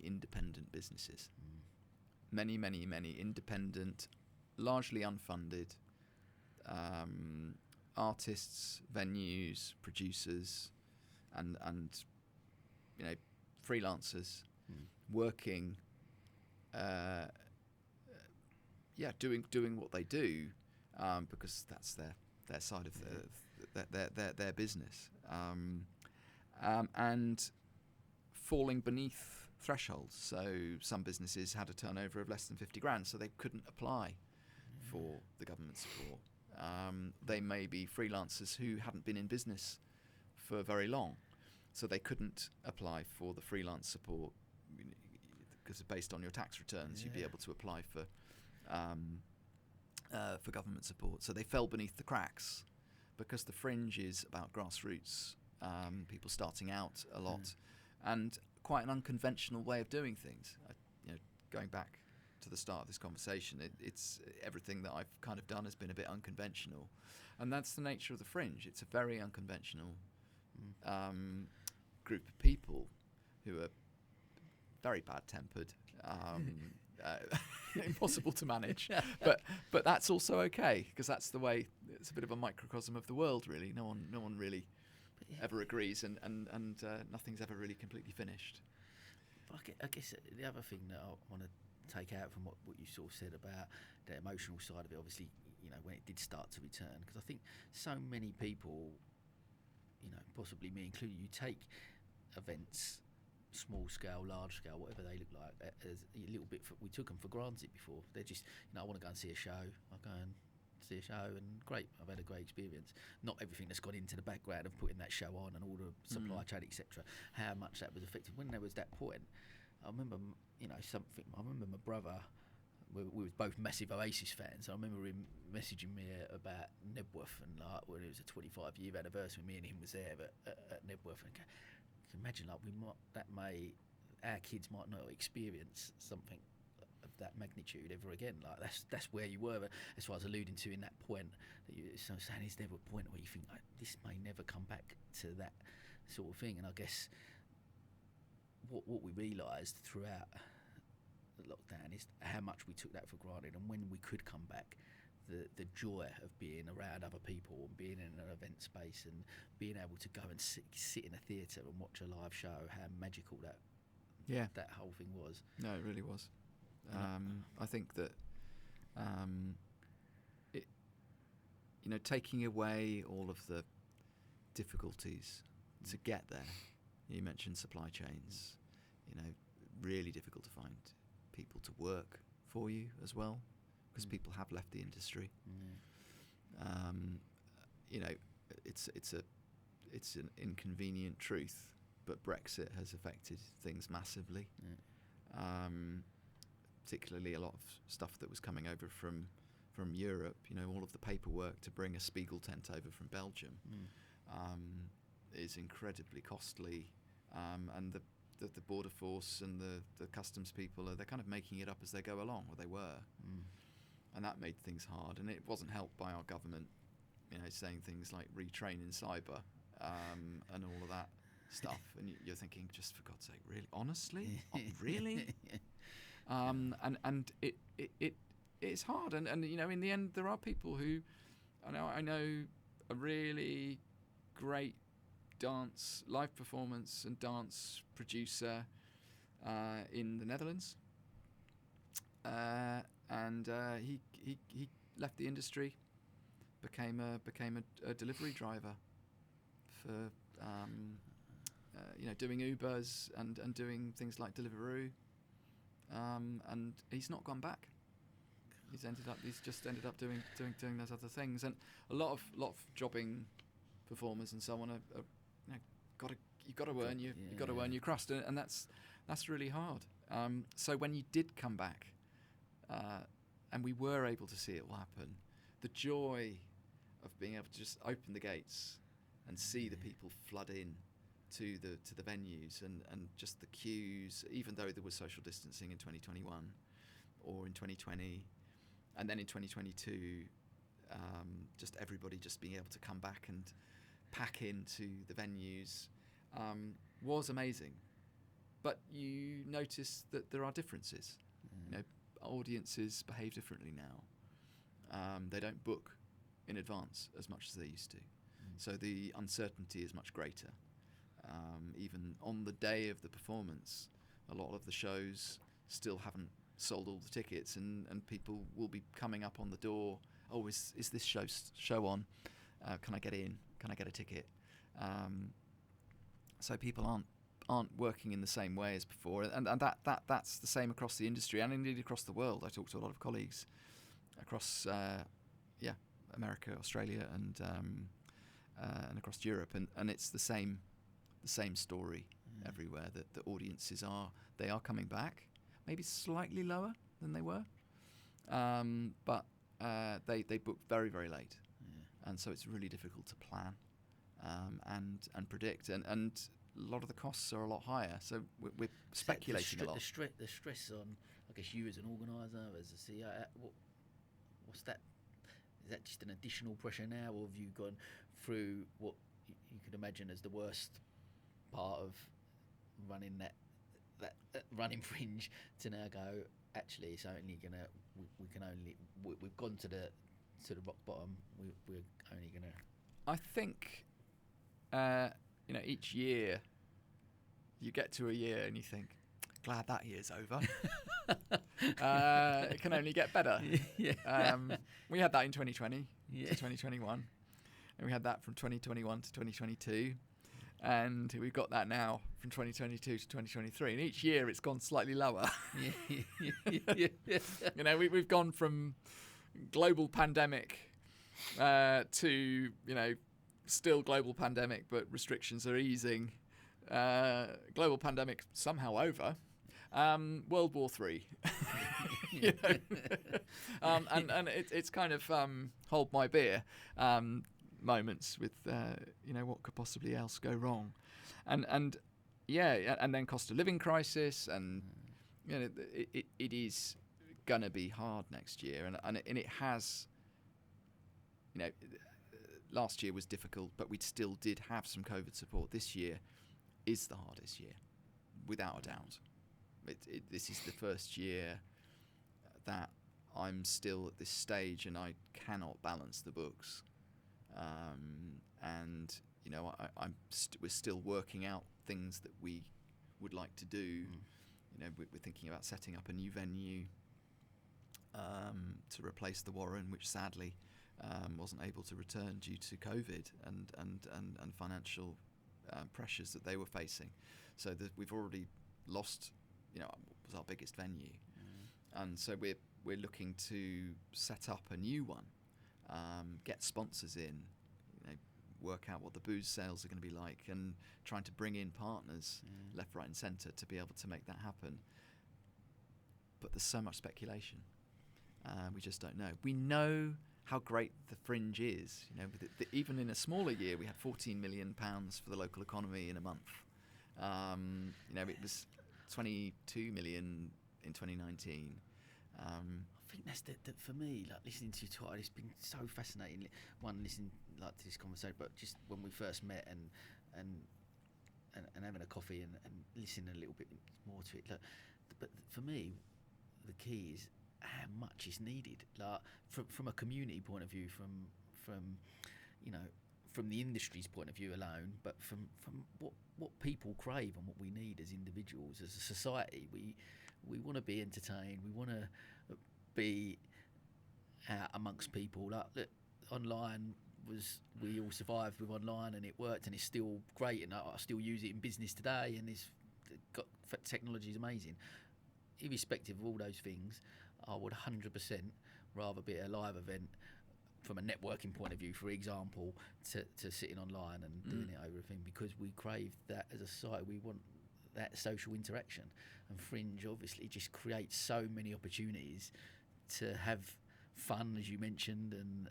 independent businesses. Many independent, largely unfunded artists, venues, producers, and freelancers working. Doing what they do, because that's their side of their business, and falling beneath thresholds. So some businesses had a turnover of less than 50 grand, so they couldn't apply for the government support. They may be freelancers who hadn't been in business for very long, so they couldn't apply for the freelance support, because based on your tax returns, you'd be able to apply for government support. So they fell beneath the cracks, because the Fringe is about grassroots, people starting out a lot, and quite an unconventional way of doing things. Going back to the start of this conversation, it's everything that I've kind of done has been a bit unconventional, and that's the nature of the Fringe. It's a very unconventional group of people who are very bad-tempered, impossible to manage. But that's also okay, because that's the way. It's a bit of a microcosm of the world, really. No one really ever agrees, and nothing's ever really completely finished. I guess the other thing that I want to take out from what you sort of said about the emotional side of it, obviously, when it did start to return, because I think so many people, possibly me included, you take events, small scale, large scale, whatever they look like, as a little bit. We took them for granted before. They're just, I want to go and see a show. I'll go and see a show, and great, I've had a great experience. Not everything that's gone into the background of putting that show on and all the supply chain, etc. How much that was affected. When there was that point, I remember, I remember my brother. We were both massive Oasis fans. I remember him messaging me about Nebworth, and like when it was a 25-year anniversary, me and him was there at Nebworth, and imagine our kids might not experience something of that magnitude ever again. Like that's where you were. That's what I was alluding to in that point. That you saying, is there a point where you think this may never come back to that sort of thing? And I guess what we realised throughout the lockdown is how much we took that for granted, and when we could come back, the joy of being around other people and being in an event space and being able to go and sit in a theatre and watch a live show, how magical that whole thing was. No, it really was. I think that taking away all of the difficulties to get there. You mentioned supply chains. Really difficult to find people to work for you as well, because people have left the industry. It's an inconvenient truth, but Brexit has affected things massively. Particularly a lot of stuff that was coming over from Europe. All of the paperwork to bring a Spiegel tent over from Belgium is incredibly costly, and the border force and the customs people they're kind of making it up as they go along, or they were. And that made things hard, and it wasn't helped by our government, saying things like retrain in cyber, and all of that stuff. And you're thinking, just for God's sake, really, honestly, really? And it's hard, and in the end, there are people who, I know a really great live performance and dance producer in the Netherlands. And he left the industry, became a delivery driver for doing Ubers and doing things like Deliveroo, and he's not gone back. He's just ended up doing those other things, and a lot of jobbing performers and so on are you've got to earn your crust, and that's really hard. So when you did come back, and we were able to see it all happen, the joy of being able to just open the gates and see the people flood in to the venues, and just the queues, even though there was social distancing in 2021 or in 2020, and then in 2022, just everybody just being able to come back and pack into the venues was amazing. But you notice that there are differences. Audiences behave differently now. They don't book in advance as much as they used to. So the uncertainty is much greater. Even on the day of the performance, a lot of the shows still haven't sold all the tickets, and people will be coming up on the door. Oh, is this show on? Can I get in? Can I get a ticket? So people aren't working in the same way as before, and that's the same across the industry and indeed across the world. I talk to a lot of colleagues across America, Australia, and across Europe, and it's the same story everywhere. That the audiences are coming back, maybe slightly lower than they were, but they book very, very late, and so it's really difficult to plan and predict, and a lot of the costs are a lot higher. So we're speculating a lot. The stress on, I guess, you as an organiser, as a CEO, what's that? Is that just an additional pressure now, or have you gone through what you could imagine as the worst part of running that running Fringe to now go, actually it's only gonna we've gone to the rock bottom, we're only gonna. I think each year you get to a year and you think, glad that year's over. It can only get better. Yeah. We had that in 2020 Yeah. to 2021, and we had that from 2021 to 2022, and we've got that now from 2022 to 2023, and each year it's gone slightly lower. Yeah. We've gone from global pandemic to still global pandemic, but restrictions are easing. Global pandemic somehow over. World War III. And it's kind of hold my beer moments with what could possibly else go wrong, and then cost of living crisis, and it is gonna be hard next year, and it has. Last year was difficult, but we still did have some COVID support. This year is the hardest year, without a doubt. This is the first year that I'm still at this stage and I cannot balance the books. We're still working out things that we would like to do. We're thinking about setting up a new venue to replace the Warren, which sadly wasn't able to return due to COVID and financial pressures that they were facing. So that we've already lost, was our biggest venue, and so we're looking to set up a new one, get sponsors in, work out what the booze sales are going to be like, and trying to bring in partners left, right, and centre to be able to make that happen. But there's so much speculation. We just don't know. We know how great the Fringe is. Even in a smaller year, we had £14 million for the local economy in a month. It was 22 million in 2019. I think that's for me, like listening to you talk, it's been so fascinating. Listening to this conversation, but just when we first met and having a coffee and listening a little bit more to it. But for me, the key is how much is needed. Like from a community point of view, from the industry's point of view alone, but from what people crave and what we need as individuals, as a society. We want to be entertained. We want to be out amongst people. Like online we all survived with online, and it worked, and it's still great, and I still use it in business today, and technology is amazing. Irrespective of all those things, I would 100% rather be at a live event from a networking point of view, for example, to sitting online and doing it over a thing, because we crave that as a society. We want that social interaction, and Fringe obviously just creates so many opportunities to have fun, as you mentioned, and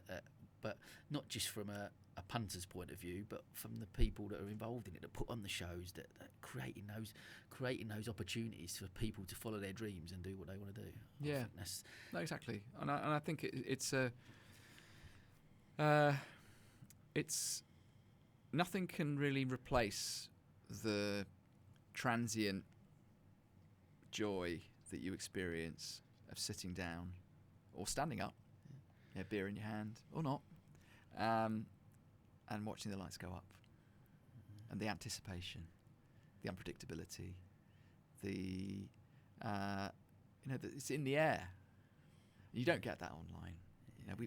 but not just from a punter's point of view, but from the people that are involved in it, that put on the shows, that creating those opportunities for people to follow their dreams and do what they want to do. Yeah, no, exactly, and I think it's nothing can really replace the transient joy that you experience of sitting down or standing up, beer in your hand or not, and watching the lights go up, and the anticipation, the unpredictability, it's in the air. You don't get that online.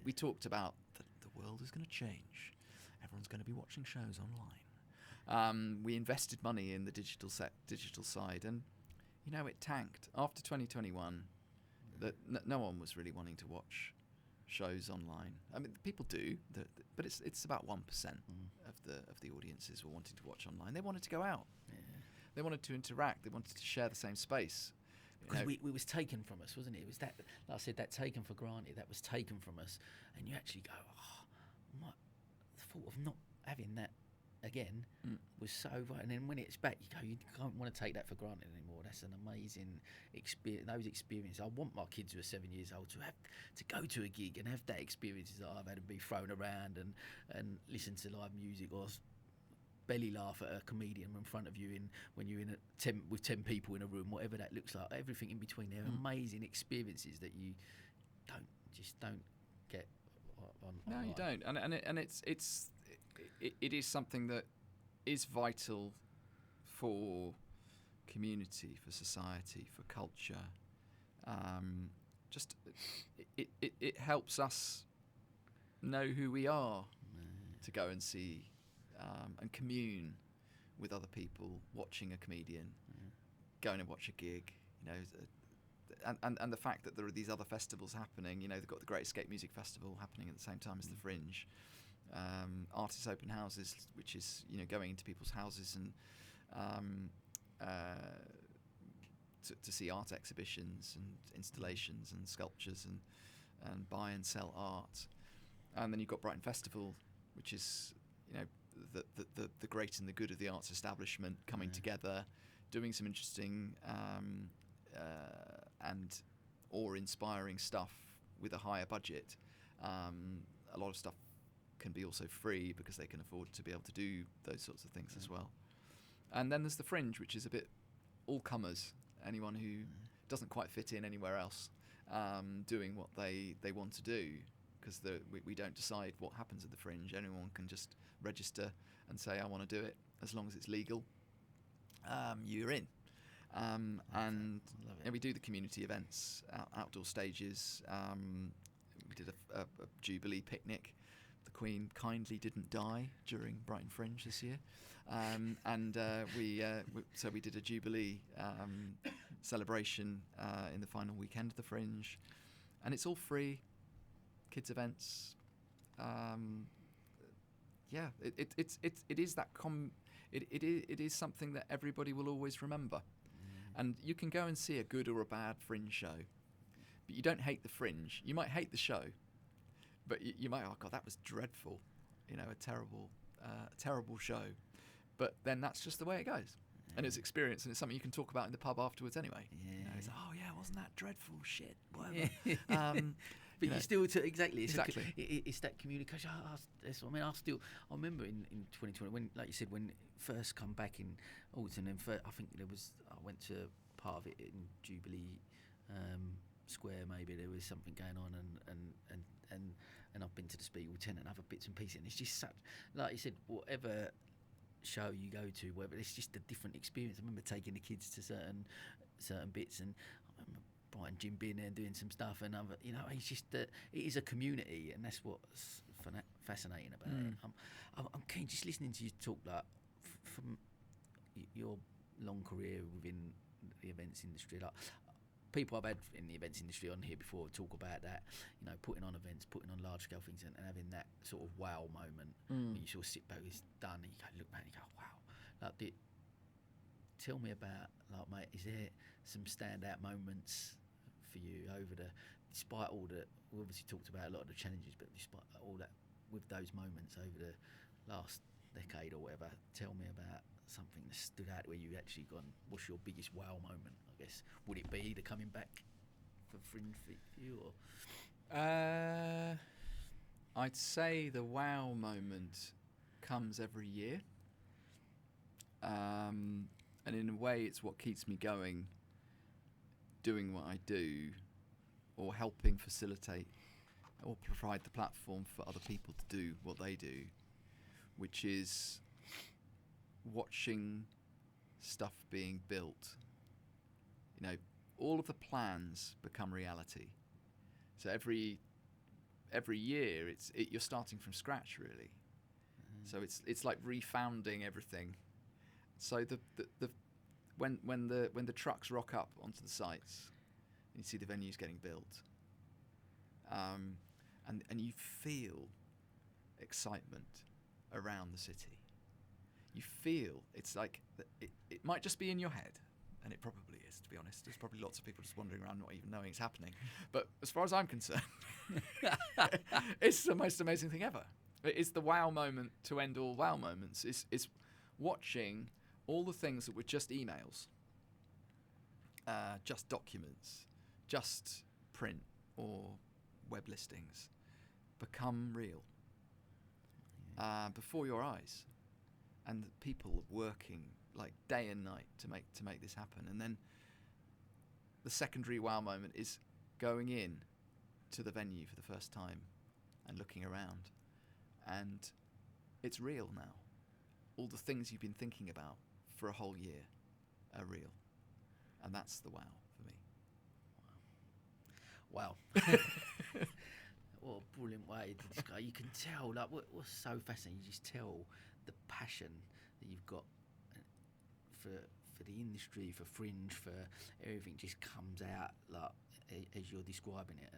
We talked about the world is going to change. Everyone's going to be watching shows online. We invested money in the digital side, and it tanked after 2021. That no one was really wanting to watch shows online. I mean, people do, but it's about 1% of the audiences were wanting to watch online. They wanted to go out. Yeah. They wanted to interact. They wanted to share the same space. Because it was taken from us, wasn't it? It was that, like I said, that taken for granted. That was taken from us, and you actually go, the thought of not having that again was so right. And then when it's back, you go, you don't want to take that for granted anymore. That's an amazing experience. Those experiences, I want my kids who are 7 years old to go to a gig and have that experiences that I've had, and be thrown around and listen to live music or belly laugh at a comedian in front of you when you're with 10 people in a room, whatever that looks like. Everything in between, they're amazing experiences that you don't get on. No, online. you don't, and it is something that is vital for community, for society, for culture. It helps us know who we are to go and see and commune with other people, watching a comedian, going and watch a gig, and the fact that there are these other festivals happening. They've got the Great Escape Music Festival happening at the same time as the Fringe, artists' open houses, which is going into people's houses and to see art exhibitions and installations and sculptures and buy and sell art. And then you've got Brighton Festival, which is the great and the good of the arts establishment coming together, doing some interesting and awe-inspiring stuff with a higher budget. A lot of stuff can be also free because they can afford to be able to do those sorts of things as well. And then there's the Fringe, which is a bit all-comers, anyone who doesn't quite fit in anywhere else, doing what they want to do, because we don't decide what happens at the Fringe. Anyone can just register and say, I want to do it, as long as it's legal. You're in. And we do the community events, outdoor stages. We did a Jubilee picnic. The Queen kindly didn't die during Brighton Fringe this year. So we did a Jubilee celebration in the final weekend of the Fringe, and it's all free, kids events. It is that it is something that everybody will always remember, and you can go and see a good or a bad Fringe show, but you don't hate the Fringe. You might hate the show, but you might, oh God, that was dreadful, a terrible show. But then that's just the way it goes. And it's experience, and it's something you can talk about in the pub afterwards anyway. Yeah. It's like, oh yeah, wasn't that dreadful shit? Whatever. But you still exactly. It's that communication. I remember in 2020 when, like you said, when it first come back in autumn, and I think I went to part of it in Jubilee Square. Maybe there was something going on, and I've been to the Spiegel tent and other bits and pieces, and it's just such, like you said, whatever show you go to, whether it's just a different experience. I remember taking the kids to certain bits, and I remember Brighton Jim being there and doing some stuff, and other, it's just that it is a community, and that's what's fascinating about it. I'm keen just listening to you talk, like from your long career within the events industry. Like, people I've had in the events industry on here before talk about that, putting on events, putting on large scale things, and having that sort of wow moment when you sort of sit back, it's done, and you go look back and you go, wow. Like, tell me about, like, mate, is there some standout moments for you despite all the, we obviously talked about a lot of the challenges, but despite all that, with those moments over the last decade or whatever, tell me about something that stood out where you actually gone, what's your biggest wow moment, I guess? Would it be the coming back for Fringe for you, or? I'd say the wow moment comes every year. And in a way, it's what keeps me going, doing what I do, or helping facilitate or provide the platform for other people to do what they do, which is watching stuff being built. All of the plans become reality. So every year, you're starting from scratch, really. So it's like refounding everything. So when the trucks rock up onto the sites, and you see the venues getting built, and you feel excitement around the city. You feel it's like it might just be in your head, and it probably is, to be honest. There's probably lots of people just wandering around not even knowing it's happening. But as far as I'm concerned, it's the most amazing thing ever. It's the wow moment to end all wow moments. It's watching all the things that were just emails, just documents, just print or web listings become real before your eyes. and the people working like day and night to make this happen. And then the secondary wow moment is going in to the venue for the first time and looking around, and it's real now. All the things you've been thinking about for a whole year are real, and that's the wow for me. Wow. What a brilliant way to describe. You can tell, like, what's so fascinating, you just tell the passion that you've got for the industry, for Fringe, for everything just comes out like as you're describing it,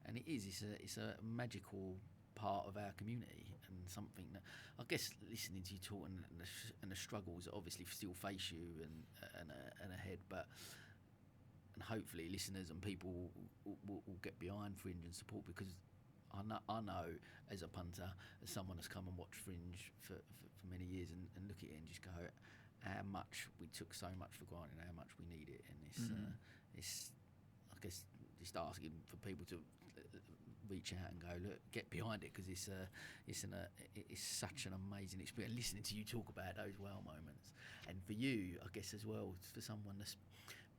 and it is. It's a magical part of our community, and something that I guess listening to you talk and the struggles that obviously still face you and ahead, but. And hopefully listeners and people will get behind Fringe and support, because I know as a punter, as someone that's come and watched Fringe for many years and look at it and just go how much we took so much for granted and how much we need it. And it's I guess just asking for people to reach out and go, look, get behind it, because it's such an amazing experience listening to you talk about those wow moments. And for you, I guess as well, for someone that's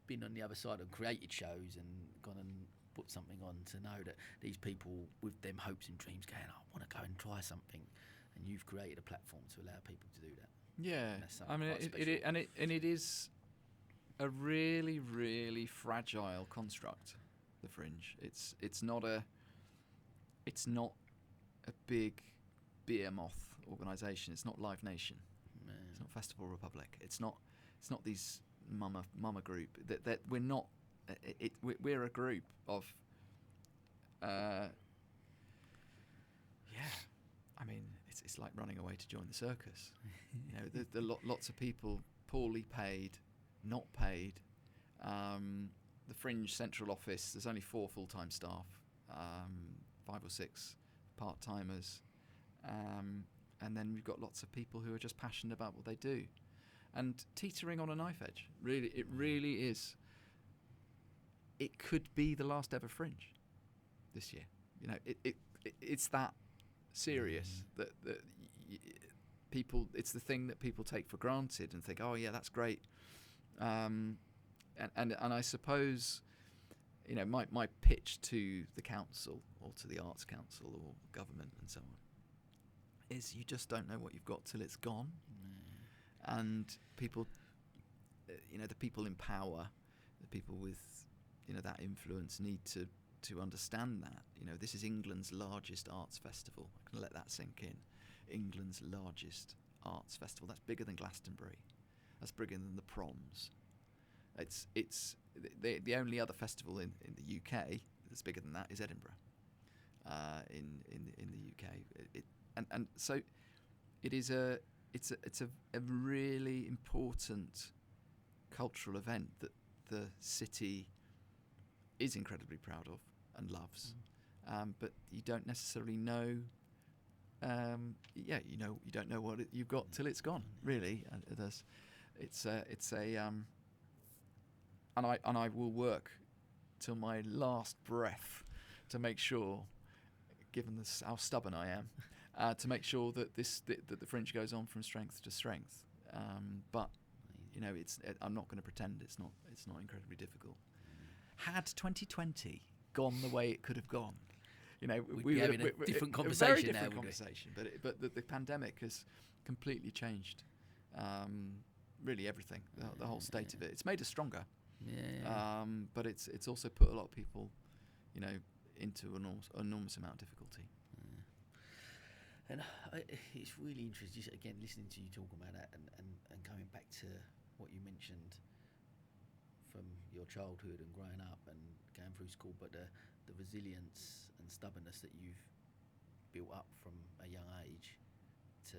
been on the other side and created shows and gone and put something on, to know that these people with them hopes and dreams going, I want to go and try something, and you've created a platform to allow people to do that. Yeah, I mean, it is a really, really fragile construct, the Fringe. It's not a big behemoth organisation. It's not Live Nation. Man. It's not Festival Republic. It's not these mama group. That we're not. We're a group of. Yeah, I mean, it's like running away to join the circus. You know, the lots of people poorly paid, not paid. The Fringe central office, there's only 4 full-time staff, 5 or 6 part-timers, and then we've got lots of people who are just passionate about what they do, and teetering on a knife edge. Really, it really is. It could be the last ever Fringe this year. You know, it's that serious that people. It's the thing that people take for granted and think, oh yeah, that's great. And I suppose, you know, my pitch to the council or to the Arts Council or government and so on is, you just don't know what you've got till it's gone. And people, you know, the people in power, the people with, you know, that influence need to understand that. You know, this is England's largest arts festival. I can let that sink in. England's largest arts festival. That's bigger than Glastonbury. That's bigger than the Proms. It's the only other festival in the UK that's bigger than that is Edinburgh. In the UK, and so it is it's a really important cultural event that the city is incredibly proud of and loves, but you don't necessarily know. You don't know what you've got till it's gone. Really, and I will work till my last breath to make sure, given how stubborn I am, to make sure that that the Fringe goes on from strength to strength. But you know, I'm not going to pretend it's not incredibly difficult. Had 2020 gone the way it could have gone, you know, we'd be having a different conversation. A very different conversation. But the pandemic has completely changed, really everything, the whole state of it. It's made us stronger. Yeah. But it's also put a lot of people, you know, into an enormous amount of difficulty. And it's really interesting, just again listening to you talk about that, and going back to what you mentioned from your childhood and growing up and going through school, but the resilience and stubbornness that you've built up from a young age to,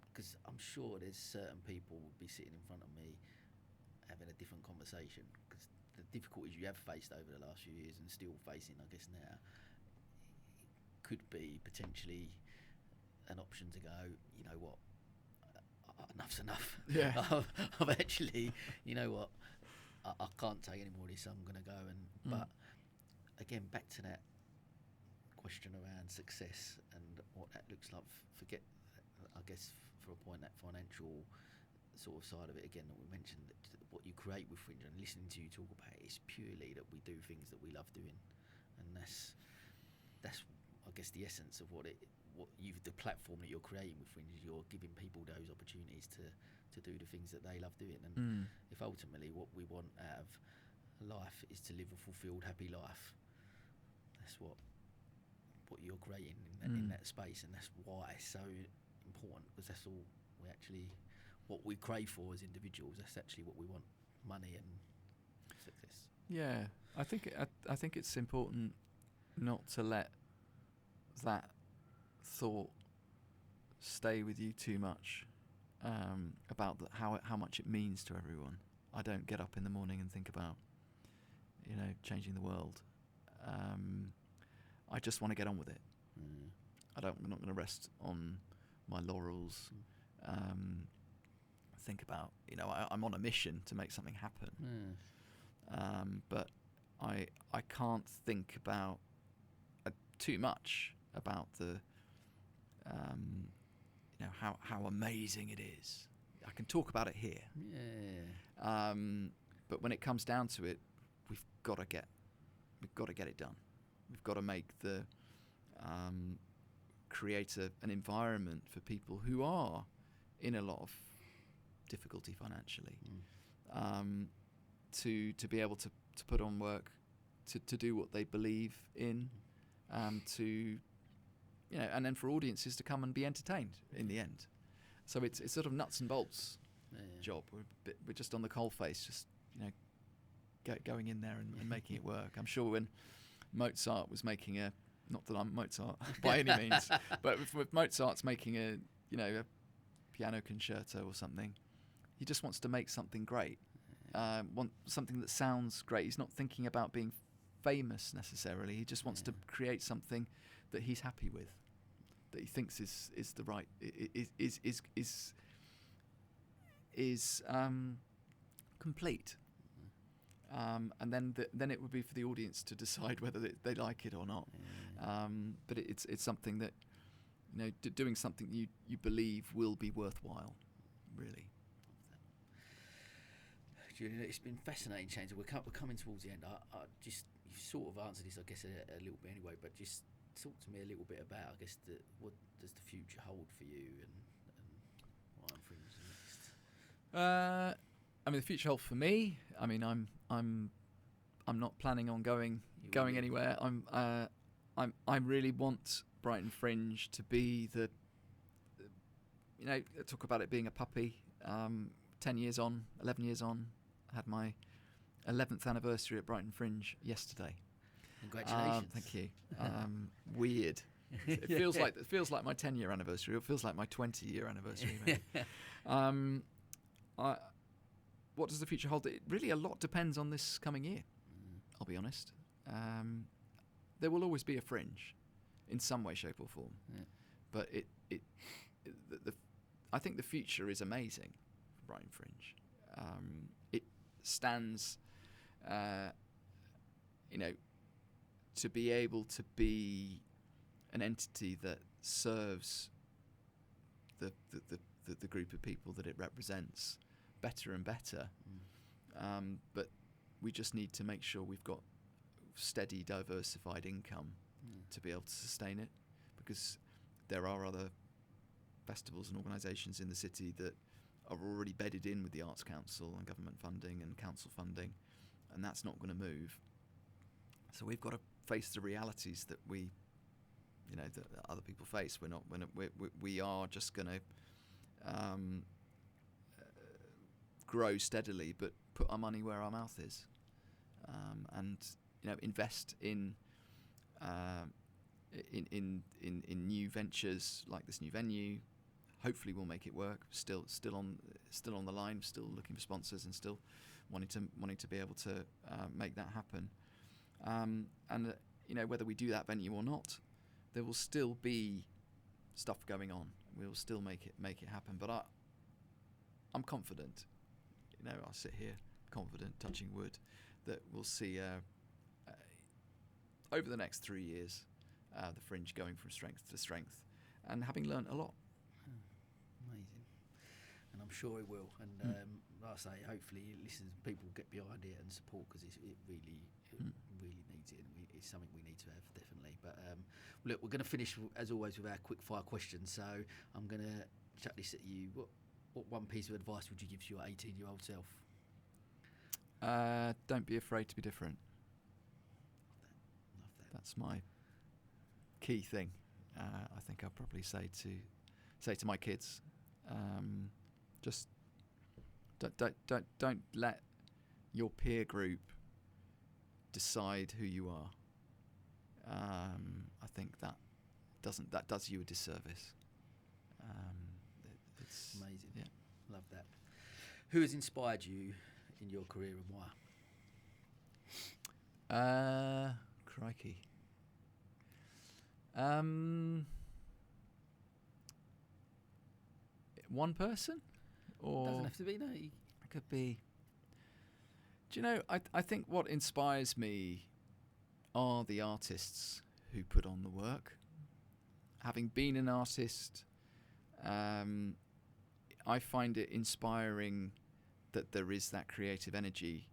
because I'm sure there's certain people would be sitting in front of me having a different conversation, because the difficulties you have faced over the last few years and still facing, I guess, now, could be potentially an option to go, you know what, enough's enough. Yeah. I've actually, you know what, I can't take any more of this, I'm going to go. But again, back to that question around success and what that looks like. Forget I guess for a point, that financial sort of side of it again that we mentioned, that what you create with Fringe, and listening to you talk about it, is purely that we do things that we love doing, and that's I guess the essence of the platform that you're creating with Fringe is you're giving people those opportunities to do the things that they love doing. And if ultimately what we want out of life is to live a fulfilled, happy life, that's what you're creating in that space, and that's why it's so important, because that's all what we crave for as individuals. That's actually what we want: money and success. Yeah, I think it's important not to let that thought stay with you too much, about how much it means to everyone. I don't get up in the morning and think about, changing the world. I just want to get on with it. I'm not going to rest on my laurels. Think about, I'm on a mission to make something happen. But I can't think about too much about the how amazing it is. I can talk about it here. But when it comes down to it, we've got to get it done. We've got to make create an environment for people who are in a lot of difficulty financially, to be able to put on work, to do what they believe in, and then for audiences to come and be entertained in the end. So it's sort of nuts and bolts job. We're just on the coalface, just going in there and making it work. I'm sure when Mozart was making not that I'm Mozart by any means, but if Mozart's making a piano concerto or something, he just wants to make something great, something that sounds great. He's not thinking about being famous necessarily. He just wants to create something that he's happy with, that he thinks is the right is complete. And then it would be for the audience to decide whether they like it or not. But it's something that doing something you believe will be worthwhile, really. Julian, it's been fascinating, James. We're coming towards the end. You've sort of answered this, I guess, a little bit anyway. But just talk to me a little bit about, I guess, what does the future hold for you and what Fringe next? The future hold for me. I'm not planning on going anywhere. I really want Brighton Fringe to be talk about it being a puppy. 10 years on, 11 years on, I had my 11th anniversary at Brighton Fringe yesterday. Congratulations. Thank you. Weird. It feels like my 10-year anniversary. It feels like my 20-year anniversary. Maybe. What does the future hold? Really, a lot depends on this coming year. I'll be honest. There will always be a Fringe, in some way, shape, or form. But I think the future is amazing for Brighton Fringe. It stands, to be able to be an entity that serves the group of people that it represents better and better. But we just need to make sure we've got steady, diversified income to be able to sustain it, because there are other festivals and organisations in the city that are already bedded in with the Arts Council and government funding and council funding, and that's not going to move. So we've got to face the realities that that other people face. We are just going to grow steadily, but put our money where our mouth is, and invest in new ventures like this new venue. Hopefully we'll make it work. Still on the line, still looking for sponsors, and still wanting to be able to make that happen. And whether we do that venue or not, there will still be stuff going on. We will still make it happen. But I'm confident. I sit here confident, touching wood, that we'll see over the next 3 years the Fringe going from strength to strength, and having learnt a lot. And I'm sure it will. And like I say, hopefully, listeners, people get behind it and support, because it really needs it, and it's something we need to have, definitely. But look, we're going to finish as always with our quick fire questions. So I'm going to chuck this at you. What one piece of advice would you give to your 18-year-old self? Don't be afraid to be different. Love that. That's my key thing. I think I'll probably say to my kids, just don't let your peer group decide who you are. I think that does you a disservice. It's amazing. Yeah. Love that. Who has inspired you in your career, and why? Crikey. One person, or Doesn't have to be. No. it could be. Do you know? I think what inspires me are the artists who put on the work. Having been an artist, I find it inspiring that there is that creative energy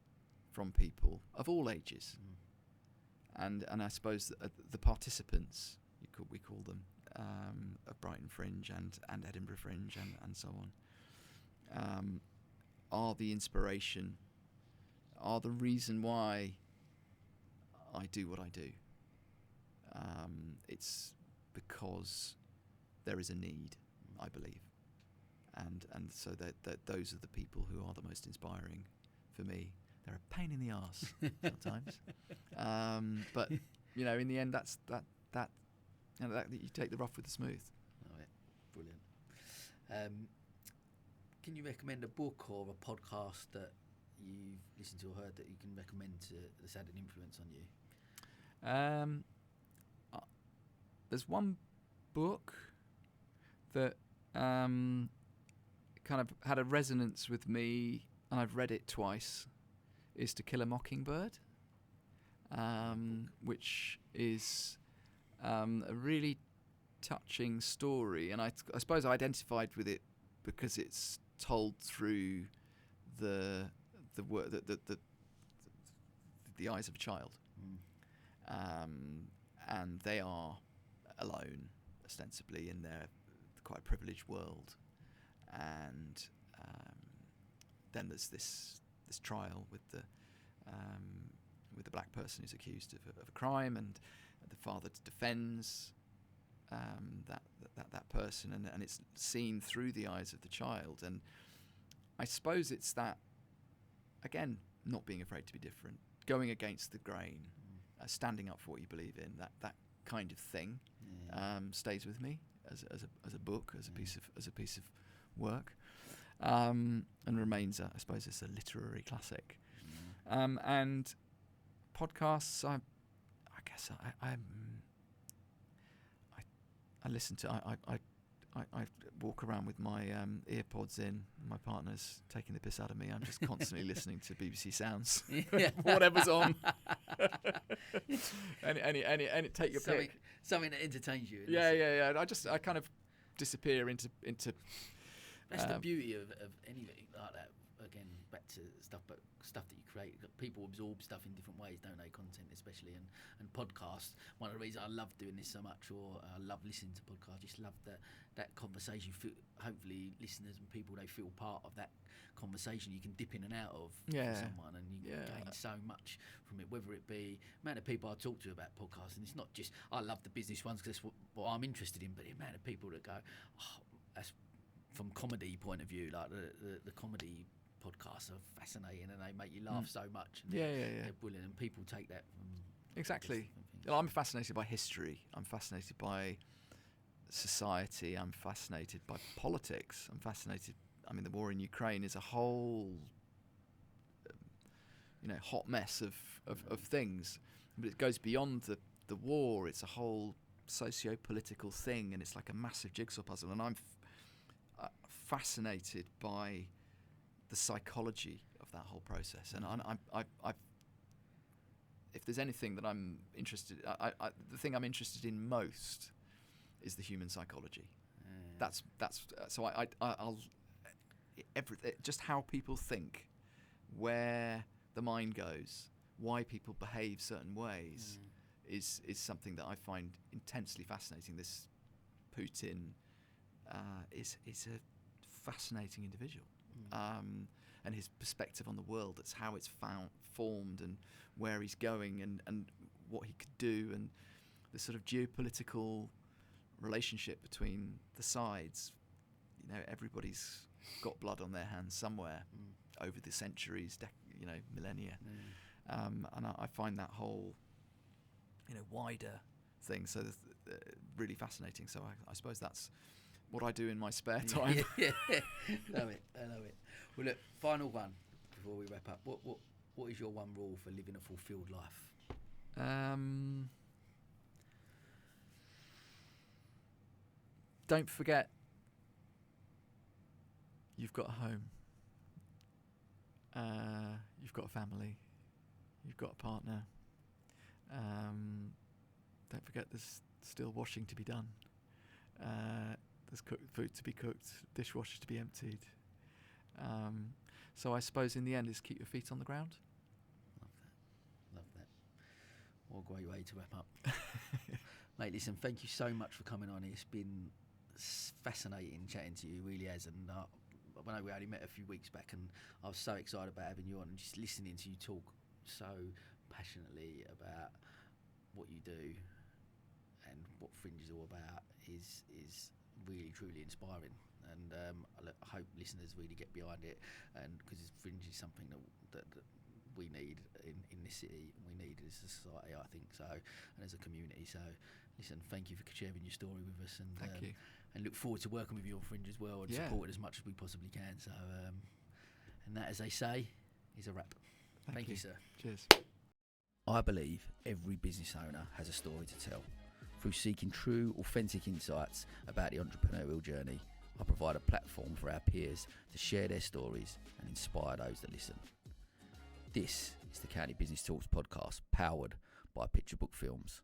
from people of all ages, and I suppose the participants, we call them, of Brighton Fringe and Edinburgh Fringe and so on, are the inspiration, are the reason why I do what I do. It's because there is a need, I believe, and so that those are the people who are the most inspiring for me. They're a pain in the arse sometimes, but you know, in the end, that's that you take the rough with the smooth. Oh, yeah. Brilliant. Can you recommend a book or a podcast that you've listened to or heard that you can recommend that's had an influence on you? There's one book that kind of had a resonance with me, and I've read it twice, is To Kill a Mockingbird, which is a really touching story, and I suppose I identified with it because it's told through the eyes of a child, and they are alone, ostensibly, in their quite privileged world, and then there's this trial with the black person who's accused of a crime, and the father defends that person, and it's seen through the eyes of the child. And I suppose it's that, again, not being afraid to be different, going against the grain, standing up for what you believe in, that kind of thing, stays with me as a book, as a piece of work, and remains, I suppose, it's a literary classic. And podcasts, I guess I listen to. I walk around with my earpods in. My partner's taking the piss out of me. I'm just constantly listening to BBC Sounds, whatever's on. any take your pick. Something that entertains you. Yeah. I kind of disappear into. That's the beauty of anything like that. Again, back to stuff that you create. People absorb stuff in different ways, don't they? Content, especially, and podcasts. One of the reasons I love doing this so much, or I love listening to podcasts, just love that conversation. Hopefully, listeners and people, they feel part of that conversation. You can dip in and out of for someone, and you gain so much from it. Whether it be the amount of people I talk to about podcasts, and it's not just I love the business ones because that's what I'm interested in, but the amount of people that go, that's from comedy point of view, like the comedy podcasts are fascinating, and they make you laugh so much. And they're brilliant, and people take that from exactly. Well, I'm fascinated by history. I'm fascinated by society. I'm fascinated by politics. I'm fascinated. I mean, the war in Ukraine is a whole, hot mess of things, but it goes beyond the war. It's a whole socio-political thing, and it's like a massive jigsaw puzzle. And I'm fascinated by the psychology of that whole process, and I if there's anything that I'm interested, the thing I'm interested in most is the human psychology. That's so I'll just how people think, where the mind goes, why people behave certain ways, is something that I find intensely fascinating. This Putin is a fascinating individual, and his perspective on the world. It's how it's formed and where he's going and what he could do, and the sort of geopolitical relationship between the sides. You know, everybody's got blood on their hands somewhere over the centuries, millennia, and I find that whole, wider thing really fascinating. So I suppose that's what I do in my spare time. Yeah. Love it. I love it. Well, look, final one before we wrap up. What is your one rule for living a fulfilled life? Don't forget you've got a home, you've got a family, you've got a partner. Don't forget there's still washing to be done, there's food to be cooked, dishwashers to be emptied. So I suppose in the end is keep your feet on the ground. Love that. What a great way to wrap up. Mate, listen, thank you so much for coming on. It's been fascinating chatting to you, really has. And I know we only met a few weeks back, and I was so excited about having you on and just listening to you talk so passionately about what you do and what Fringe is all about is really truly inspiring. And I hope listeners really get behind it, and because Fringe is something that we need in this city, we need as a society, I think so, and as a community. So listen, thank you for sharing your story with us, and thank you, and look forward to working with you on Fringe as well, and support it as much as we possibly can. So and that, as they say, is a wrap. Thank you, sir. Cheers. I believe every business owner has a story to tell. Through seeking true, authentic insights about the entrepreneurial journey, I provide a platform for our peers to share their stories and inspire those that listen. This is the Caddy Business Talks podcast, powered by Picture Book Films.